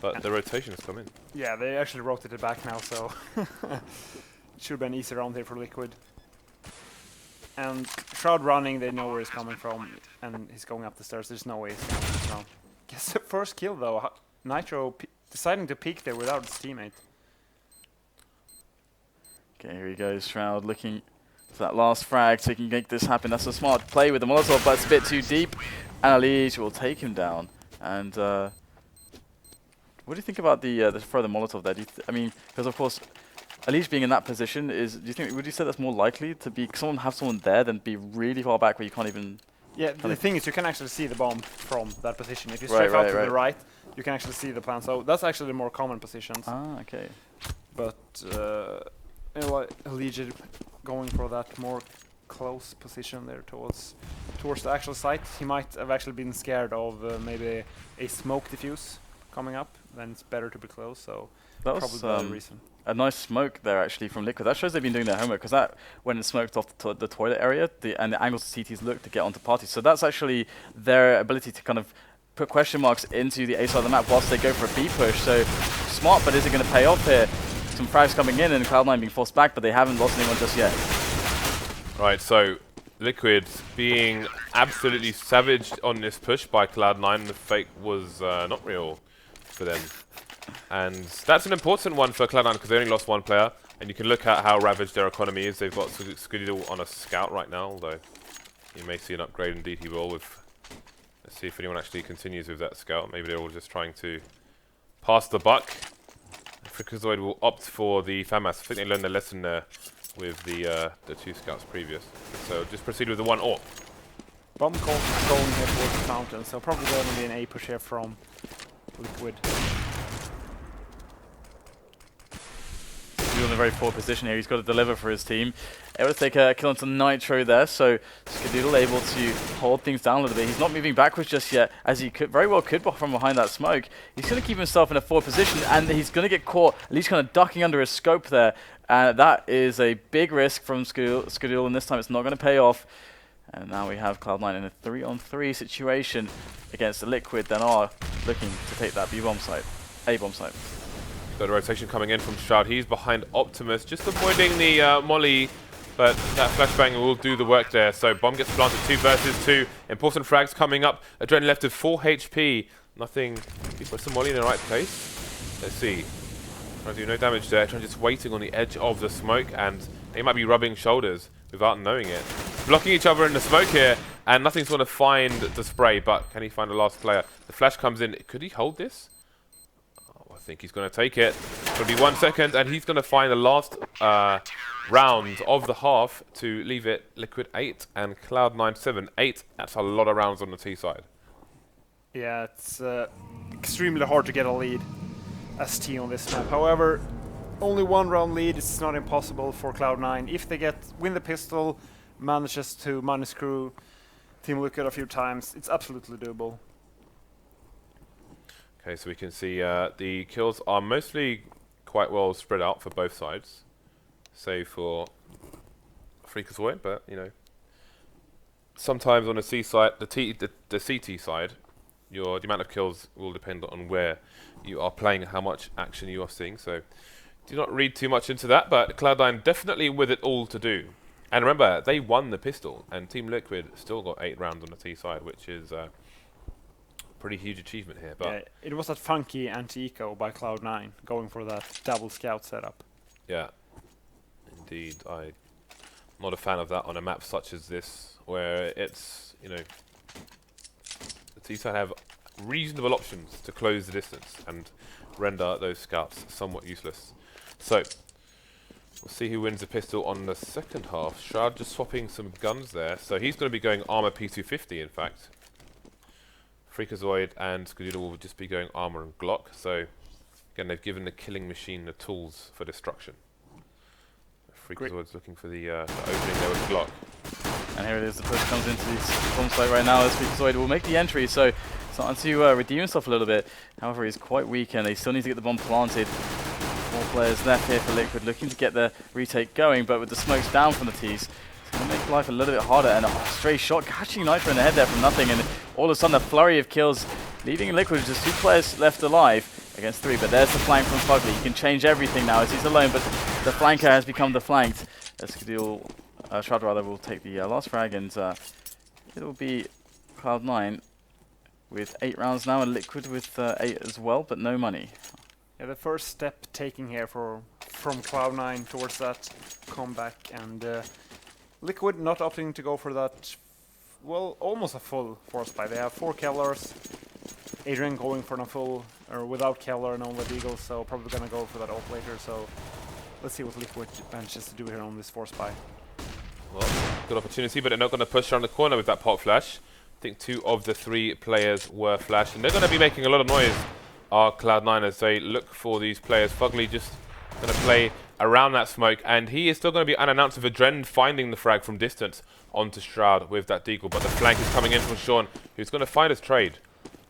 [SPEAKER 1] But the rotation has come in.
[SPEAKER 2] Yeah, they actually rotated back now, so it should have been easy round here for Liquid. And Shroud running, they know where he's coming from, and he's going up the stairs. There's no way he's going to come. Gets the first kill though. Nitro deciding to peek there without his teammate.
[SPEAKER 3] Okay, here he goes. Shroud looking for that last frag so he can make this happen. That's a smart play with the Molotov, but it's a bit too deep. And EliGE will take him down. And what do you think about the further Molotov there? I mean, because of course, EliGE being in that position would you say that's more likely to be have someone there than be really far back where you can't even?
[SPEAKER 2] Yeah, the thing is you can actually see the bomb from that position. If you strike out to the right, you can actually see the plan. So that's actually the more common positions.
[SPEAKER 3] Ah, okay.
[SPEAKER 2] But EliGE going for that more close position there towards the actual site. He might have actually been scared of maybe a smoke diffuse coming up. Then it's better to be close. So
[SPEAKER 3] that
[SPEAKER 2] probably
[SPEAKER 3] was
[SPEAKER 2] the reason.
[SPEAKER 3] A nice smoke there actually from Liquid. That shows they've been doing their homework, because that when it smoked off the toilet area, and the angles the CTs look to get onto parties. So that's actually their ability to kind of put question marks into the A side of the map whilst they go for a B push. So smart, but is it going to pay off here? Some frags coming in and Cloud9 being forced back, but they haven't lost anyone just yet.
[SPEAKER 1] Right, so Liquid being absolutely savaged on this push by Cloud9. The fake was not real for them. And that's an important one for Cloud9 because they only lost 1 player. And you can look at how ravaged their economy is. They've got Skadoodle on a scout right now, although you may see an upgrade. Indeed, he will. Let's see if anyone actually continues with that scout. Maybe they're all just trying to pass the buck. FREAKAZOiD will opt for the FAMAS. I think they learned their lesson there with the 2 scouts previous. So just proceed with the 1 AWP.
[SPEAKER 2] Bomb call is going here towards the fountain, so probably going to be an A push here from Liquid.
[SPEAKER 3] He's in a very poor position here. He's got to deliver for his team. Able to take a kill onto Nitro there, so Skadoodle able to hold things down a little bit. He's not moving backwards just yet, as he very well could from behind that smoke. He's going to keep himself in a forward position, and he's going to get caught, at least kind of ducking under his scope there. That is a big risk from Skadoodle, and this time it's not going to pay off. And now we have Cloud9 in a 3-on-3 situation against the Liquid that are looking to take that B-bomb site, A-bomb site.
[SPEAKER 1] Got a rotation coming in from Shroud. He's behind Optimus, just avoiding the molly, but that flashbang will do the work there. So bomb gets planted, 2 versus 2. Important frags coming up. adreN left with 4 HP. Nothing. He puts the molly in the right place. Let's see. Trying to do no damage there. Trying just waiting on the edge of the smoke, and they might be rubbing shoulders without knowing it. Blocking each other in the smoke here, and nothing's going to find the spray, but can he find the last player? The flash comes in. Could he hold this? I think he's going to take it. It'll be 1 second, and he's going to find the last round of the half to leave it Liquid 8 and Cloud9 7. 8, that's a lot of rounds on the T side.
[SPEAKER 2] Yeah, it's extremely hard to get a lead. ST on this map. However, only one round lead is not impossible for Cloud9. If they win the pistol, manages to minus screw Team Liquid a few times, it's absolutely doable.
[SPEAKER 1] Okay, so we can see the kills are mostly quite well spread out for both sides, save for fREAKAZoiD, but you know, sometimes on the C side, the CT side, the amount of kills will depend on where you are playing, how much action you are seeing. So do not read too much into that, but Cloud9 definitely with it all to do. And remember, they won the pistol, and Team Liquid still got 8 rounds on the T side, which is pretty huge achievement here. But
[SPEAKER 2] yeah, it was that funky anti-eco by Cloud9 going for that double scout setup.
[SPEAKER 1] Yeah, indeed. I'm not a fan of that on a map such as this, where it's, you know, the T-side have reasonable options to close the distance and render those scouts somewhat useless. So, we'll see who wins the pistol on the second half. Shroud just swapping some guns there, so he's going to be going armor P250 in fact. FREAKAZoiD and Skadoodle will just be going armor and Glock, so again they've given the killing machine the tools for destruction. FREAKAZoid's looking for the opening there with Glock.
[SPEAKER 3] And here it is, the push comes into this bomb site right now as FREAKAZoiD will make the entry, so starting to redeem himself a little bit. However, he's quite weak and they still need to get the bomb planted. 4 players left here for Liquid looking to get the retake going, but with the smokes down from the T's, it's going to make life a little bit harder. And a stray shot catching Nitro in the head there from nothing, and all of a sudden a flurry of kills, leaving Liquid with just 2 players left alive against 3. But there's the flank from FugLy. He can change everything now as he's alone, but the flanker has become deflanked. Skadoodle, Shroud rather, will take the last frag, and it'll be Cloud9 with 8 rounds now, and Liquid with 8 as well, but no money.
[SPEAKER 2] Yeah, the first step taking here from Cloud9 towards that comeback, and Liquid not opting to go for that, well, almost a full force buy. They have 4 Kellers, adreN going for a full, or without Keller and only Eagle, so probably gonna go for that ult later, so let's see what Liquid manages to do here on this force buy.
[SPEAKER 1] Well, good opportunity, but they're not going to push around the corner with that pop flash. I think 2 of the 3 players were flash, and they're going to be making a lot of noise, are Cloud9, as they look for these players. FugLy just going to play around that smoke, and he is still going to be unannounced with adreN finding the frag from distance onto Shroud with that deagle, but the flank is coming in from Sean, who's going to find his trade.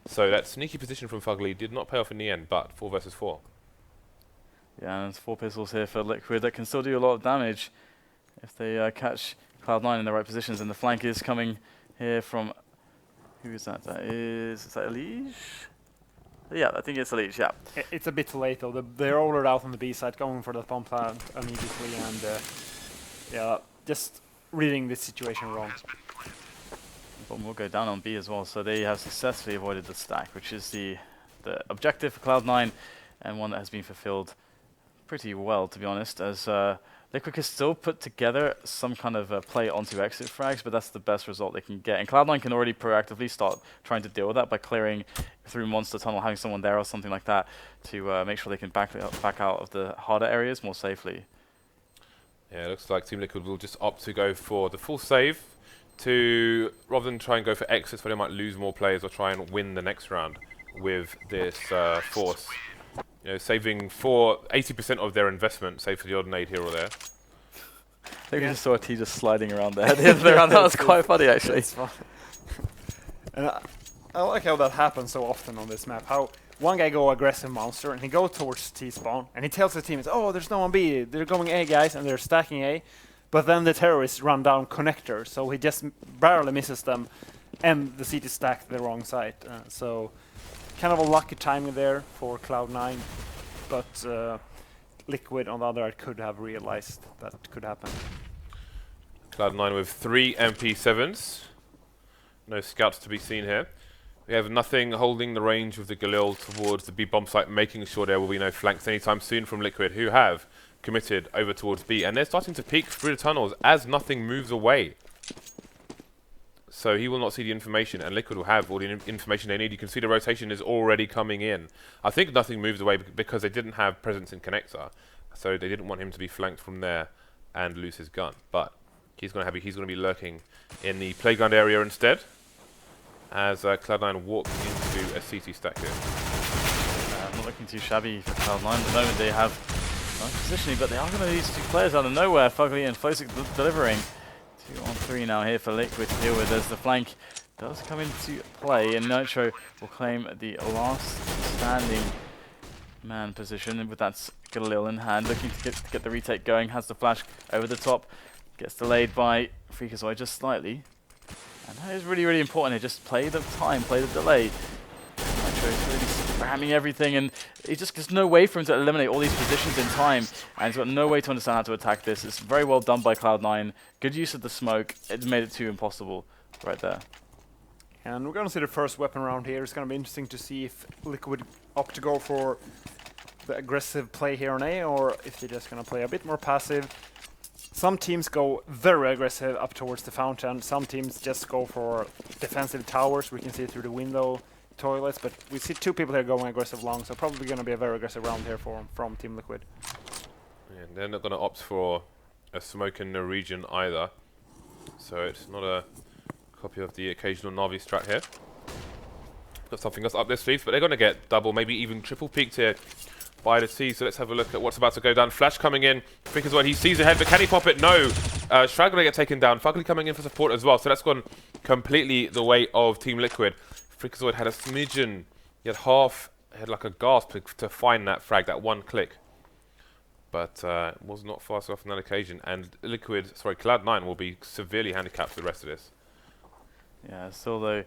[SPEAKER 1] So that sneaky position from FugLy did not pay off in the end, but 4 versus 4.
[SPEAKER 3] Yeah, and there's 4 pistols here for Liquid that can still do a lot of damage if they catch Cloud9 in the right positions. And the flank is coming here from, who is that? Is that EliGE? Yeah, I think it's EliGE, yeah.
[SPEAKER 2] It's a bit late though. They're ordered out on the B side, going for the bomb plant immediately, and yeah, just reading this situation wrong.
[SPEAKER 3] Bomb will go down on B as well, so they have successfully avoided the stack, which is the objective for Cloud9, and one that has been fulfilled pretty well, to be honest, as Liquid can still put together some kind of play onto exit frags, but that's the best result they can get. And Cloud9 can already proactively start trying to deal with that by clearing through Monster Tunnel, having someone there or something like that to make sure they can back out of the harder areas more safely.
[SPEAKER 1] Yeah, it looks like Team Liquid will just opt to go for the full save to, rather than try and go for exits where they might lose more players, or try and win the next round with this force. You know, saving for 80% of their investment, save for the odd nade here or there.
[SPEAKER 3] I think we just saw a T just sliding around there at the end of the round. That was quite funny, actually.
[SPEAKER 2] And I like how that happens so often on this map. How one guy go aggressive monster and he goes towards T spawn and he tells the teammates, "Oh, there's no one B. They're going A, guys," and they're stacking A. But then the terrorists run down connector, so he just barely misses them, and the CT stacked the wrong side. So kind of a lucky timing there for Cloud9, but Liquid on the other hand could have realized that could happen.
[SPEAKER 1] Cloud9 with 3 MP7s. No scouts to be seen here. We have nothing holding the range with the Galil towards the B bomb site, making sure there will be no flanks anytime soon from Liquid, who have committed over towards B, and they're starting to peek through the tunnels as nothing moves away. So he will not see the information, and Liquid will have all the information they need. You can see the rotation is already coming in. I think nothing moves away because they didn't have presence in connector, so they didn't want him to be flanked from there and lose his gun. But he's going to be lurking in the playground area instead, as Cloud9 walk into a CT stack here.
[SPEAKER 3] not looking too shabby for Cloud9. At the moment they have nice positioning, but they are going to use 2 players out of nowhere. FugLy and flowsicK delivering. 2-on-3 now here for Liquid to deal with as the flank does come into play, and Nitro will claim the last standing man position, and with that Skadoodle in hand, looking to get the retake going, has the flash over the top, gets delayed by fREAKAZoiD just slightly. And that is really, really important here, just play the time, play the delay. Nitro is really spamming everything, and there's no way for him to eliminate all these positions in time, and he's got no way to understand how to attack this. It's very well done by Cloud9, good use of the smoke, it made it too impossible right there.
[SPEAKER 2] And we're going to see the first weapon round here. It's going to be interesting to see if Liquid opt to go for the aggressive play here on A, or if they're just going to play a bit more passive. Some teams go very aggressive up towards the fountain. Some teams just go for defensive towers. We can see it through the window toilets, but we see 2 people here going aggressive long, so probably going to be a very aggressive round here from Team Liquid.
[SPEAKER 1] Yeah, they're not going to opt for a smoke in the region either, so it's not a copy of the occasional Navi strat here. Got something else up their sleeves, but they're going to get double, maybe even triple peaked here by the T. So let's have a look at what's about to go down. Flash coming in. fREAKAZoiD, he sees ahead, but can he pop it? No. Shroud going to get taken down. FugLy coming in for support as well. So that's gone completely the way of Team Liquid. fREAKAZoiD had a smidgen. He had like a gasp to find that frag, that one click. But was not fast enough on that occasion. And Cloud9 will be severely handicapped for the rest of this.
[SPEAKER 3] Yeah, still though,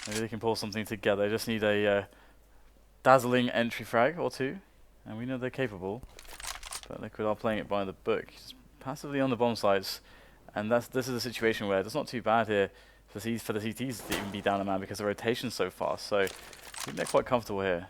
[SPEAKER 3] maybe they can pull something together. They just need a dazzling entry frag or 2, and we know they're capable. But Liquid are playing it by the book, just passively on the bomb sites, and this is a situation where it's not too bad here for the CTs to even be down a man because the rotation's so fast. So I think they're quite comfortable here.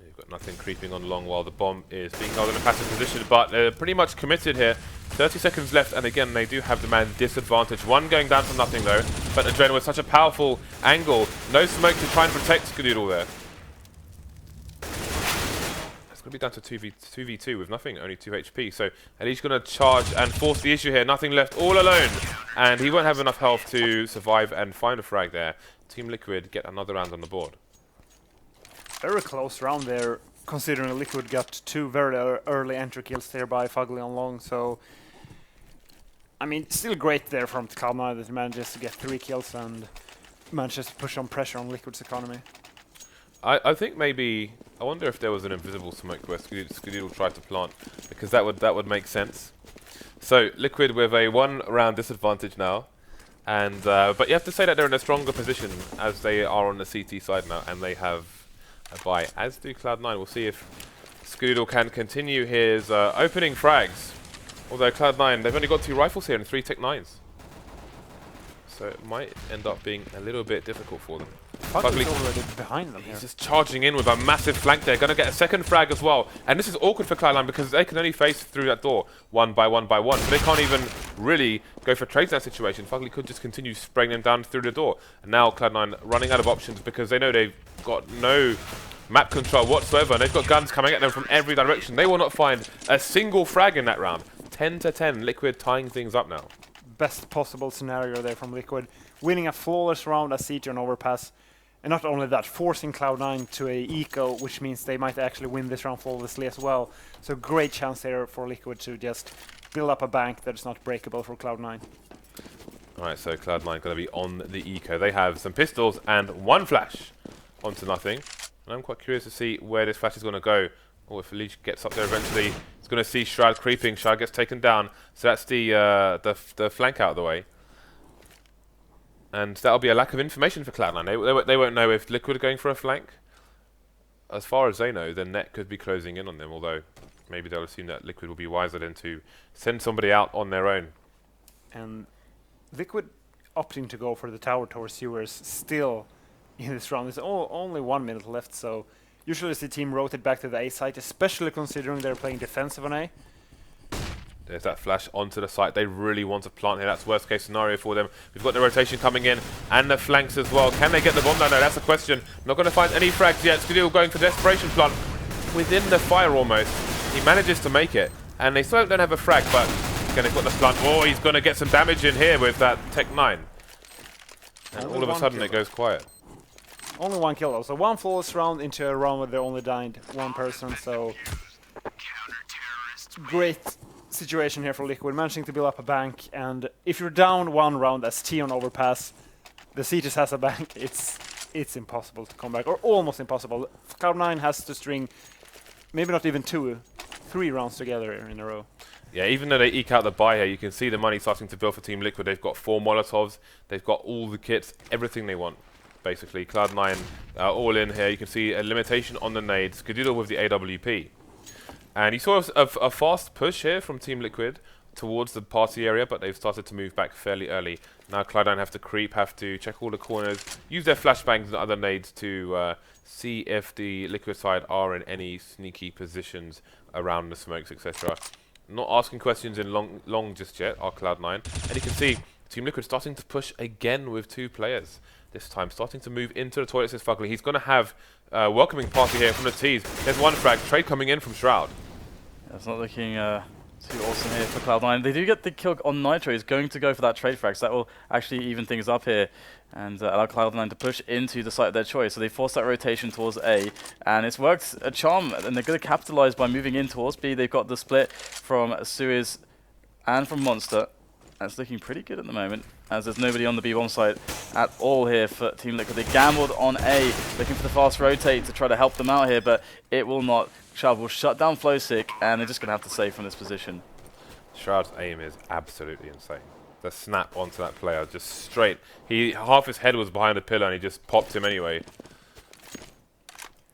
[SPEAKER 1] You've got nothing creeping on long while the bomb is being held in a passive position, but they're pretty much committed here. 30 seconds left, and again, they do have the man disadvantage. 1 going down for nothing, though. But adreN with such a powerful angle. No smoke to try and protect Skadoodle there. It's going to be down to 2v2 with nothing, only 2 HP. So EliGE going to charge and force the issue here. Nothing left, all alone. And he won't have enough health to survive and find a frag there. Team Liquid get another round on the board.
[SPEAKER 2] Very close round there, considering Liquid got 2 very early entry kills there by FugLy on long. So, I mean, still great there from Cloud9 that he manages to get 3 kills and manages to push some pressure on Liquid's economy.
[SPEAKER 1] I think maybe, I wonder if there was an invisible smoke where Skadoodle tried to plant, because that would make sense. So Liquid with a 1 round disadvantage now, and but you have to say that they're in a stronger position as they are on the CT side now, and they have a bye, as do Cloud9. We'll see if Skadoodle can continue his opening frags. Although Cloud9, they've only got 2 rifles here and 3 Tech-9s. So it might end up being a little bit difficult for them.
[SPEAKER 2] FugLy's already behind them here.
[SPEAKER 1] He's just charging in with a massive flank there. Going to get a second frag as well. And this is awkward for Cloud9 because they can only face through that door 1 by 1 by 1. So they can't even really go for trades in that situation. FugLy could just continue spraying them down through the door. And now Cloud9 running out of options because they know they've got no map control whatsoever. And they've got guns coming at them from every direction. They will not find a single frag in that round. 10 to 10, Liquid tying things up now.
[SPEAKER 2] Best possible scenario there from Liquid. Winning a flawless round as siege on Overpass. And not only that, forcing Cloud9 to a eco, which means they might actually win this round flawlessly as well. So great chance there for Liquid to just build up a bank that is not breakable for Cloud9.
[SPEAKER 1] Alright, so Cloud9 going to be on the eco. They have some pistols and 1 flash onto nothing. And I'm quite curious to see where this flash is going to go. Oh, if EliGE gets up there eventually, it's going to see Shroud creeping. Shroud gets taken down. So that's the flank out of the way. And that'll be a lack of information for Cloud9. They won't know if Liquid are going for a flank. As far as they know, the net could be closing in on them, although maybe they'll assume that Liquid will be wiser than to send somebody out on their own.
[SPEAKER 2] And Liquid opting to go for the tower towards sewers still in this round. There's only 1 minute left, so usually the team rotate back to the A site, especially considering they're playing defensive on A.
[SPEAKER 1] There's that flash onto the site. They really want to plant here. That's worst case scenario for them. We've got the rotation coming in and the flanks as well. Can they get the bomb down? No, that's a question. Not going to find any frags yet. Skadoodle going for desperation plant within the fire almost. He manages to make it, and they still don't have a frag, but again, they've got the plant. Oh, he's going to get some damage in here with that Tech-9. And all of a sudden it goes quiet.
[SPEAKER 2] Only 1 kill though. So 1 flawless round into a round where they only died 1 person. So great situation here for Liquid, managing to build up a bank. And if you're down 1 round as T on Overpass, the C just has a bank. It's impossible to come back, or almost impossible. Cloud9 has to string maybe not even 2, 3 rounds together in a row.
[SPEAKER 1] Yeah, even though they eke out the buy here, you can see the money starting to build for Team Liquid. They've got 4 Molotovs, they've got all the kits, everything they want, basically. Cloud9 all in here. You can see a limitation on the nades. Skadoodle with the AWP. And you saw a fast push here from Team Liquid towards the party area, but they've started to move back fairly early. Now Cloud9 have to creep, have to check all the corners, use their flashbangs and other nades to see if the Liquid side are in any sneaky positions around the smokes, etc. Not asking questions in long just yet, are Cloud9. And you can see Team Liquid starting to push again with 2 players. This time starting to move into the toilet, says FugLy. He's going to have a welcoming party here from the T's. There's 1 frag, trade coming in from Shroud.
[SPEAKER 3] It's not looking too awesome here for Cloud9. They do get the kill on Nitro. He's going to go for that trade frag, so that will actually even things up here and allow Cloud9 to push into the site of their choice. So they force that rotation towards A, and it's worked a charm, and they're going to capitalize by moving in towards B. They've got the split from Suez and from Monster. That's looking pretty good at the moment, as there's nobody on the B-bomb site at all here for Team Liquid. They gambled on A, looking for the fast rotate to try to help them out here, but it will not. Shroud will shut down flowsicK, and they're just going to have to save from this position.
[SPEAKER 1] Shroud's aim is absolutely insane. The snap onto that player, just straight. Half his head was behind the pillar, and he just popped him anyway.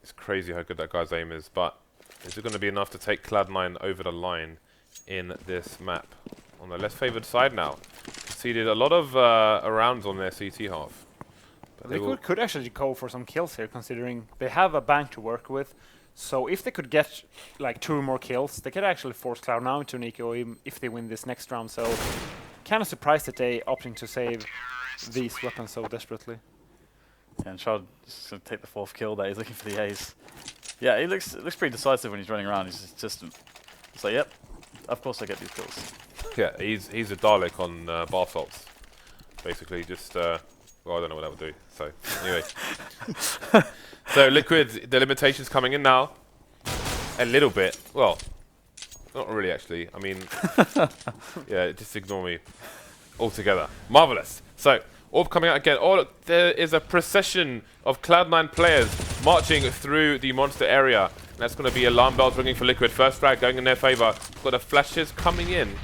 [SPEAKER 1] It's crazy how good that guy's aim is, but is it going to be enough to take Cloud9 over the line in this map? On the less favoured side now. Conceded a lot of rounds on their CT half. But
[SPEAKER 2] Liquid could actually go for some kills here, considering they have a bank to work with. So if they could get like 2 more kills, they could actually force Cloud9 into an eco if they win this next round. So kind of surprised that they opting to save these weapons so desperately.
[SPEAKER 3] Yeah, and Shroud is going to take the 4th kill there. He's looking for the ace. Yeah, he looks pretty decisive when he's running around. He's just like, yep, of course I get these kills.
[SPEAKER 1] Yeah, he's a Dalek on bar salts. Basically, just well, I don't know what that would do. So anyway, so Liquid, the limitations coming in now, a little bit. Well, not really actually. I mean, yeah, just ignore me altogether. Marvelous. So Orb coming out again. Oh, look, there is a procession of Cloud9 players marching through the monster area. And that's going to be alarm bells ringing for Liquid. First frag going in their favour. Got the flashes coming in.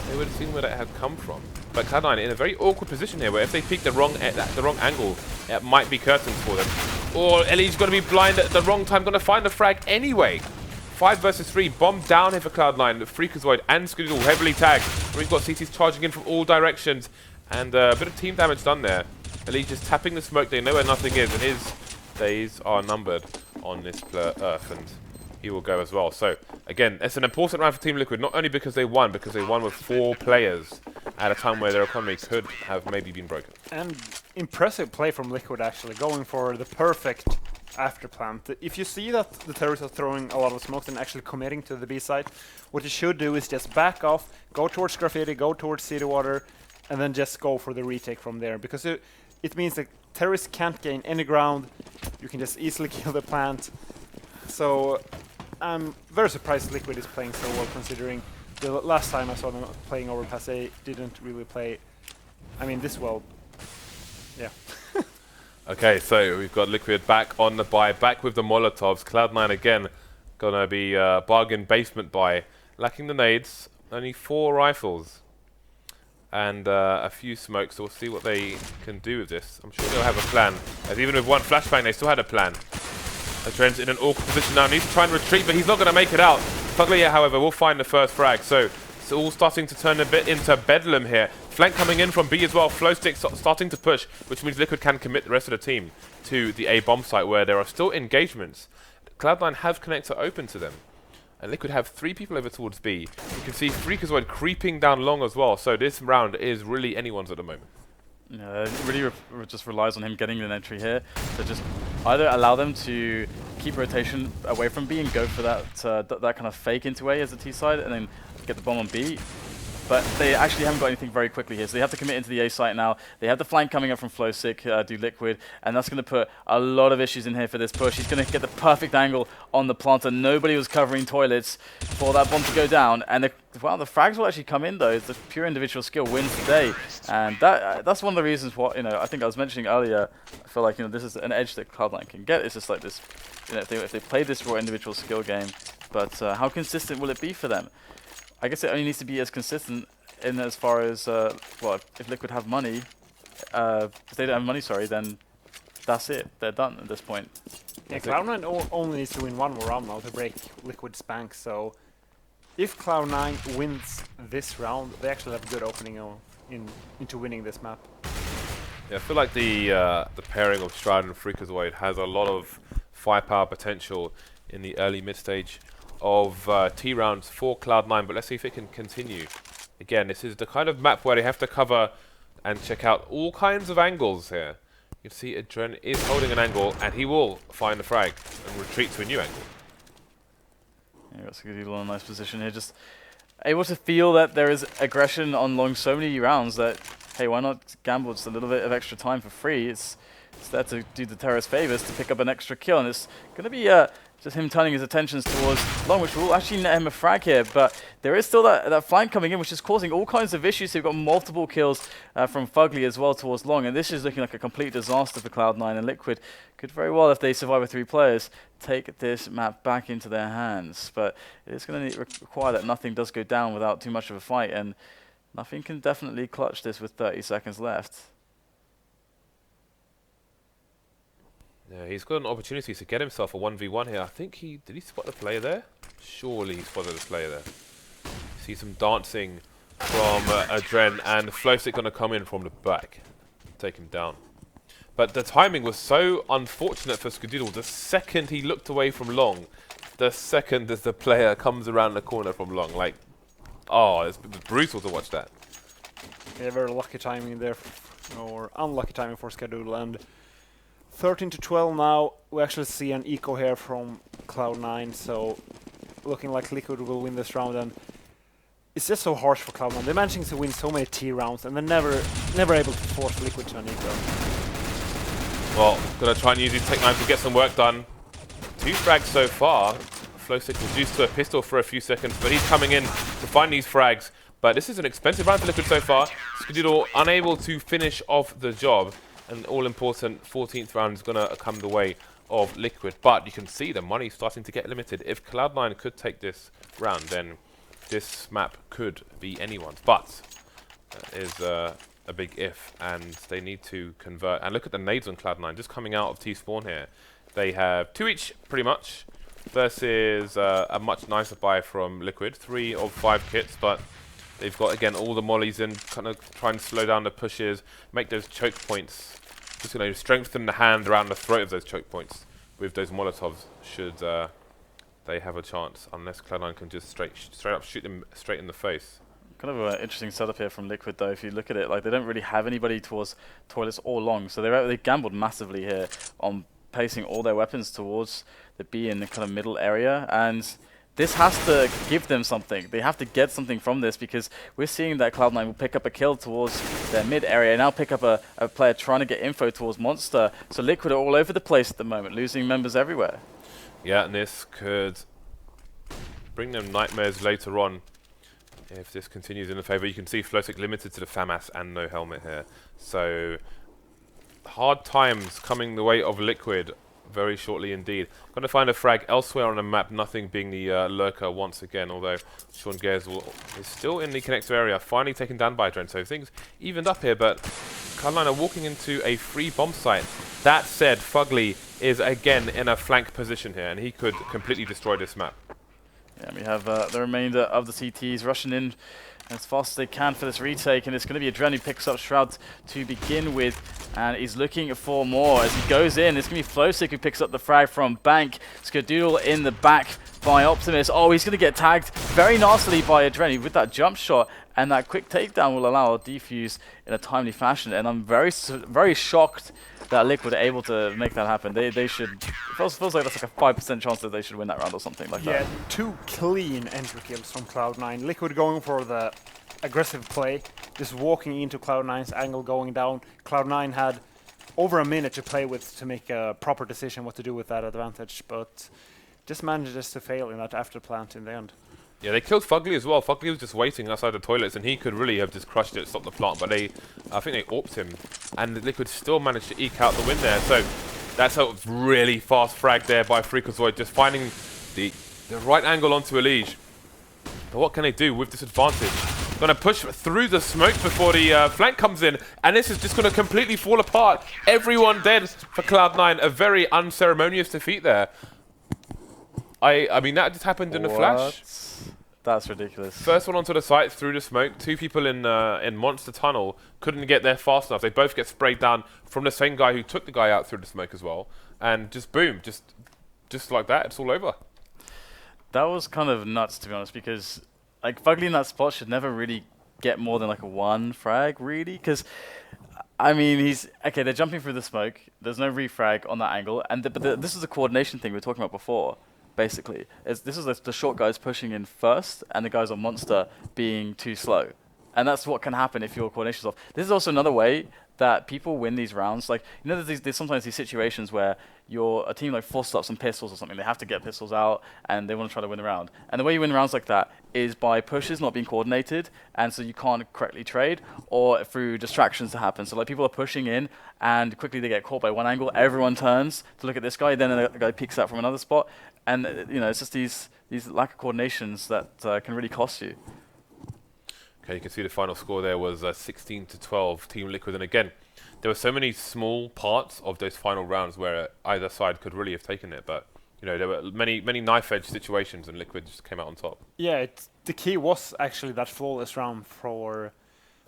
[SPEAKER 1] They would have seen where that had come from. But Cloud9 in a very awkward position here, where if they peek the wrong angle, it might be curtains for them. Or EliGE's going to be blind at the wrong time, going to find the frag anyway. 5 versus 3, bomb down here for Cloud9. FREAKAZOiD and Skadoodle heavily tagged. We've got CTs charging in from all directions. And a bit of team damage done there. EliGE just tapping the smoke, they know where nothing is, and his days are numbered on this Earth, and he will go as well. So, again, it's an important round for Team Liquid, not only because they won with 4 players at a time where their economy could have maybe been broken.
[SPEAKER 2] And impressive play from Liquid, actually, going for the perfect after plant. If you see that the terrorists are throwing a lot of smokes and actually committing to the B side, what you should do is just back off, go towards Graffiti, go towards City Water, and then just go for the retake from there. Because it means that terrorists can't gain any ground, you can just easily kill the plant. So I'm very surprised Liquid is playing so well, considering the last time I saw them playing Overpass, they didn't really play, I mean, this well. Yeah.
[SPEAKER 1] Okay, so we've got Liquid back on the buy, back with the Molotovs. Cloud9 again, gonna be bargain basement buy. Lacking the nades, only 4 rifles. And a few smokes, so we'll see what they can do with this. I'm sure they'll have a plan. As even with 1 flashbang, they still had a plan. adreN's in an awkward position now, needs to try and retreat, but he's not going to make it out. FugLy, however, will find the first frag. So it's all starting to turn a bit into bedlam here. Flank coming in from B as well. flowsicK starting to push, which means Liquid can commit the rest of the team to the A bomb site, where there are still engagements. Cloud9 have connector open to them. And Liquid have 3 people over towards B. You can see FREAKAZOiD creeping down long as well. So this round is really anyone's at the moment.
[SPEAKER 3] Yeah, it really just relies on him getting an entry here. So just either allow them to keep rotation away from B and go for that that kind of fake into A as a T side, and then get the bomb on B, but they actually haven't got anything very quickly here. So they have to commit into the A site now. They have the flank coming up from flowsicK, do Liquid, and that's going to put a lot of issues in here for this push. He's going to get the perfect angle on the planter. Nobody was covering toilets for that bomb to go down, and the frags will actually come in though. The pure individual skill wins the day, and that's one of the reasons why, I think I was mentioning earlier, I feel like, this is an edge that Cloud9 can get. It's just like this, if they play this raw individual skill game, but how consistent will it be for them? I guess it only needs to be as consistent in as far as, if Liquid have money, if they don't have money, sorry, then that's it. They're done at this point.
[SPEAKER 2] Yeah, Cloud9 only needs to win one more round now to break Liquid's bank, so if Cloud9 wins this round, they actually have a good opening into winning this map.
[SPEAKER 1] Yeah, I feel like the pairing of Shroud and fREAKAZoiD has a lot of firepower potential in the early mid-stage of T rounds for Cloud9, but let's see if it can continue. Again, this is the kind of map where they have to cover and check out all kinds of angles here. You can see adreN is holding an angle, and he will find the frag and retreat to a new angle.
[SPEAKER 3] Yeah, got Skadoodle in a nice position here, just able to feel that there is aggression on long so many rounds that, hey, why not gamble just a little bit of extra time for free? It's there to do the terrorist favors to pick up an extra kill, and it's going to be just him turning his attentions towards long, which will actually net him a frag here, but there is still that flank coming in, which is causing all kinds of issues. So you've got multiple kills from FugLy as well towards long, and this is looking like a complete disaster for Cloud9, and Liquid could very well, if they survive with 3 players, take this map back into their hands. But it's going to require that nothing does go down without too much of a fight, and nothing can definitely clutch this with 30 seconds left.
[SPEAKER 1] Yeah, he's got an opportunity to get himself a 1v1 here. I think did he spot the player there? Surely he spotted the player there. See some dancing from adreN, and flowsicK going to come in from the back, take him down. But the timing was so unfortunate for Skadoodle. The second he looked away from long, the second as the player comes around the corner from long, like, oh, it's brutal to watch that.
[SPEAKER 2] Yeah, very lucky timing there, or unlucky timing for Skadoodle, and 13 to 12 now. We actually see an eco here from Cloud9, so looking like Liquid will win this round, and it's just so harsh for Cloud9. They're managing to win so many T rounds, and they're never able to force Liquid to an eco.
[SPEAKER 1] Well, gonna try and use his Tech9 to get some work done. 2 frags so far. flowsicK reduced to a pistol for a few seconds, but he's coming in to find these frags. But this is an expensive round for Liquid so far. Skadoodle unable to finish off the job. An all-important 14th round is going to come the way of Liquid. But you can see the money starting to get limited. If Cloud9 could take this round, then this map could be anyone's. But that is a big if, and they need to convert. And look at the nades on Cloud9 just coming out of T-spawn here. They have 2 each, pretty much, versus a much nicer buy from Liquid. 3 of 5 kits, but they've got, again, all the mollies in, kind of try and slow down the pushes, make those choke points. Just going to strengthen the hand around the throat of those choke points with those Molotovs, should they have a chance, unless Cloud9 can just straight up shoot them straight in the face.
[SPEAKER 3] Kind of an interesting setup here from Liquid, though. If you look at it, like, they don't really have anybody towards toilets or long, so they gambled massively here on placing all their weapons towards the B in the kind of middle area, and this has to give them something. They have to get something from this, because we're seeing that Cloud9 will pick up a kill towards their mid area, now pick up a player trying to get info towards Monster. So Liquid are all over the place at the moment, losing members everywhere.
[SPEAKER 1] Yeah, and this could bring them nightmares later on if this continues in the favour. You can see flowsicK limited to the FAMAS and no helmet here. So hard times coming the way of Liquid very shortly indeed. Going to find a frag elsewhere on the map, nothing being the lurker once again, although Sean Gares is still in the connector area, finally taken down by adreN. So things evened up here, but Cloud9 are walking into a free bomb site. That said, FugLy is again in a flank position here, and he could completely destroy this map.
[SPEAKER 3] Yeah, we have the remainder of the CTs rushing in as fast as they can for this retake, and it's going to be adreN who picks up Shroud to begin with, and he's looking for more as he goes in. It's going to be flowsicK who picks up the frag from Bank. Skadoodle in the back by Optimus. Oh, he's going to get tagged very nastily by adreN with that jump shot, and that quick takedown will allow a defuse in a timely fashion, and I'm very shocked that Liquid are able to make that happen. They should, it feels like that's like a 5% chance that they should win that round or something like that.
[SPEAKER 2] Yeah, 2 clean entry kills from Cloud9. Liquid going for the aggressive play, just walking into Cloud9's angle, going down. Cloud9 had over a minute to play with to make a proper decision what to do with that advantage, but just managed to fail in that after plant in the end.
[SPEAKER 1] Yeah, they killed FugLy as well. FugLy was just waiting outside the toilets, and he could really have just crushed it, stopped the plant, but I think they AWP'd him, and Liquid still managed to eke out the win there. So that's a really fast frag there by fREAKAZoiD, just finding the right angle onto EliGE. But what can they do with this advantage? Going to push through the smoke before the flank comes in, and this is just going to completely fall apart. Everyone dead for Cloud9. A very unceremonious defeat there. I mean, that just happened in a flash.
[SPEAKER 3] That's ridiculous.
[SPEAKER 1] First one onto the site through the smoke. 2 people in Monster Tunnel couldn't get there fast enough. They both get sprayed down from the same guy who took the guy out through the smoke as well. And just boom, just like that, it's all over.
[SPEAKER 3] That was kind of nuts, to be honest, because like FugLy in that spot should never really get more than like a 1 frag, really, because I mean, they're jumping through the smoke. There's no refrag on that angle, and but this is the coordination thing we were talking about before. Basically, this is the short guys pushing in first, and the guys on Monster being too slow, and that's what can happen if your coordination's off. This is also another way that people win these rounds. Like, you know, there's sometimes these situations where a team like forces up some pistols or something. They have to get pistols out, and they want to try to win the round. And the way you win rounds like that is by pushes not being coordinated, and so you can't correctly trade, or through distractions to happen. So like people are pushing in, and quickly they get caught by one angle. Everyone turns to look at this guy, then a guy peeks out from another spot. And you know, it's just these lack of coordinations that can really cost you.
[SPEAKER 1] Okay, you can see the final score there was 16-12 Team Liquid, and again, there were so many small parts of those final rounds where either side could really have taken it, but you know, there were many knife edge situations, and Liquid just came out on top.
[SPEAKER 2] Yeah, the key was actually that flawless round for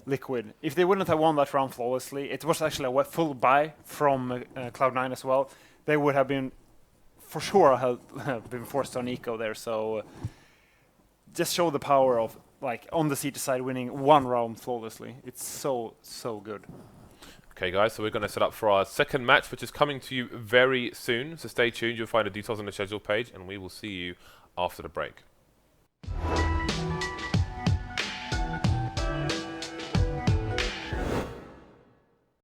[SPEAKER 2] Liquid. If they wouldn't have won that round flawlessly, it was actually a full buy from Cloud9 as well. They would have been, for sure, have been forced on eco there. So just show the power of, like, on the CT side winning 1 round flawlessly. It's so good.
[SPEAKER 1] Okay, guys, so we're going to set up for our second match, which is coming to you very soon. So stay tuned. You'll find the details on the schedule page, and we will see you after the break.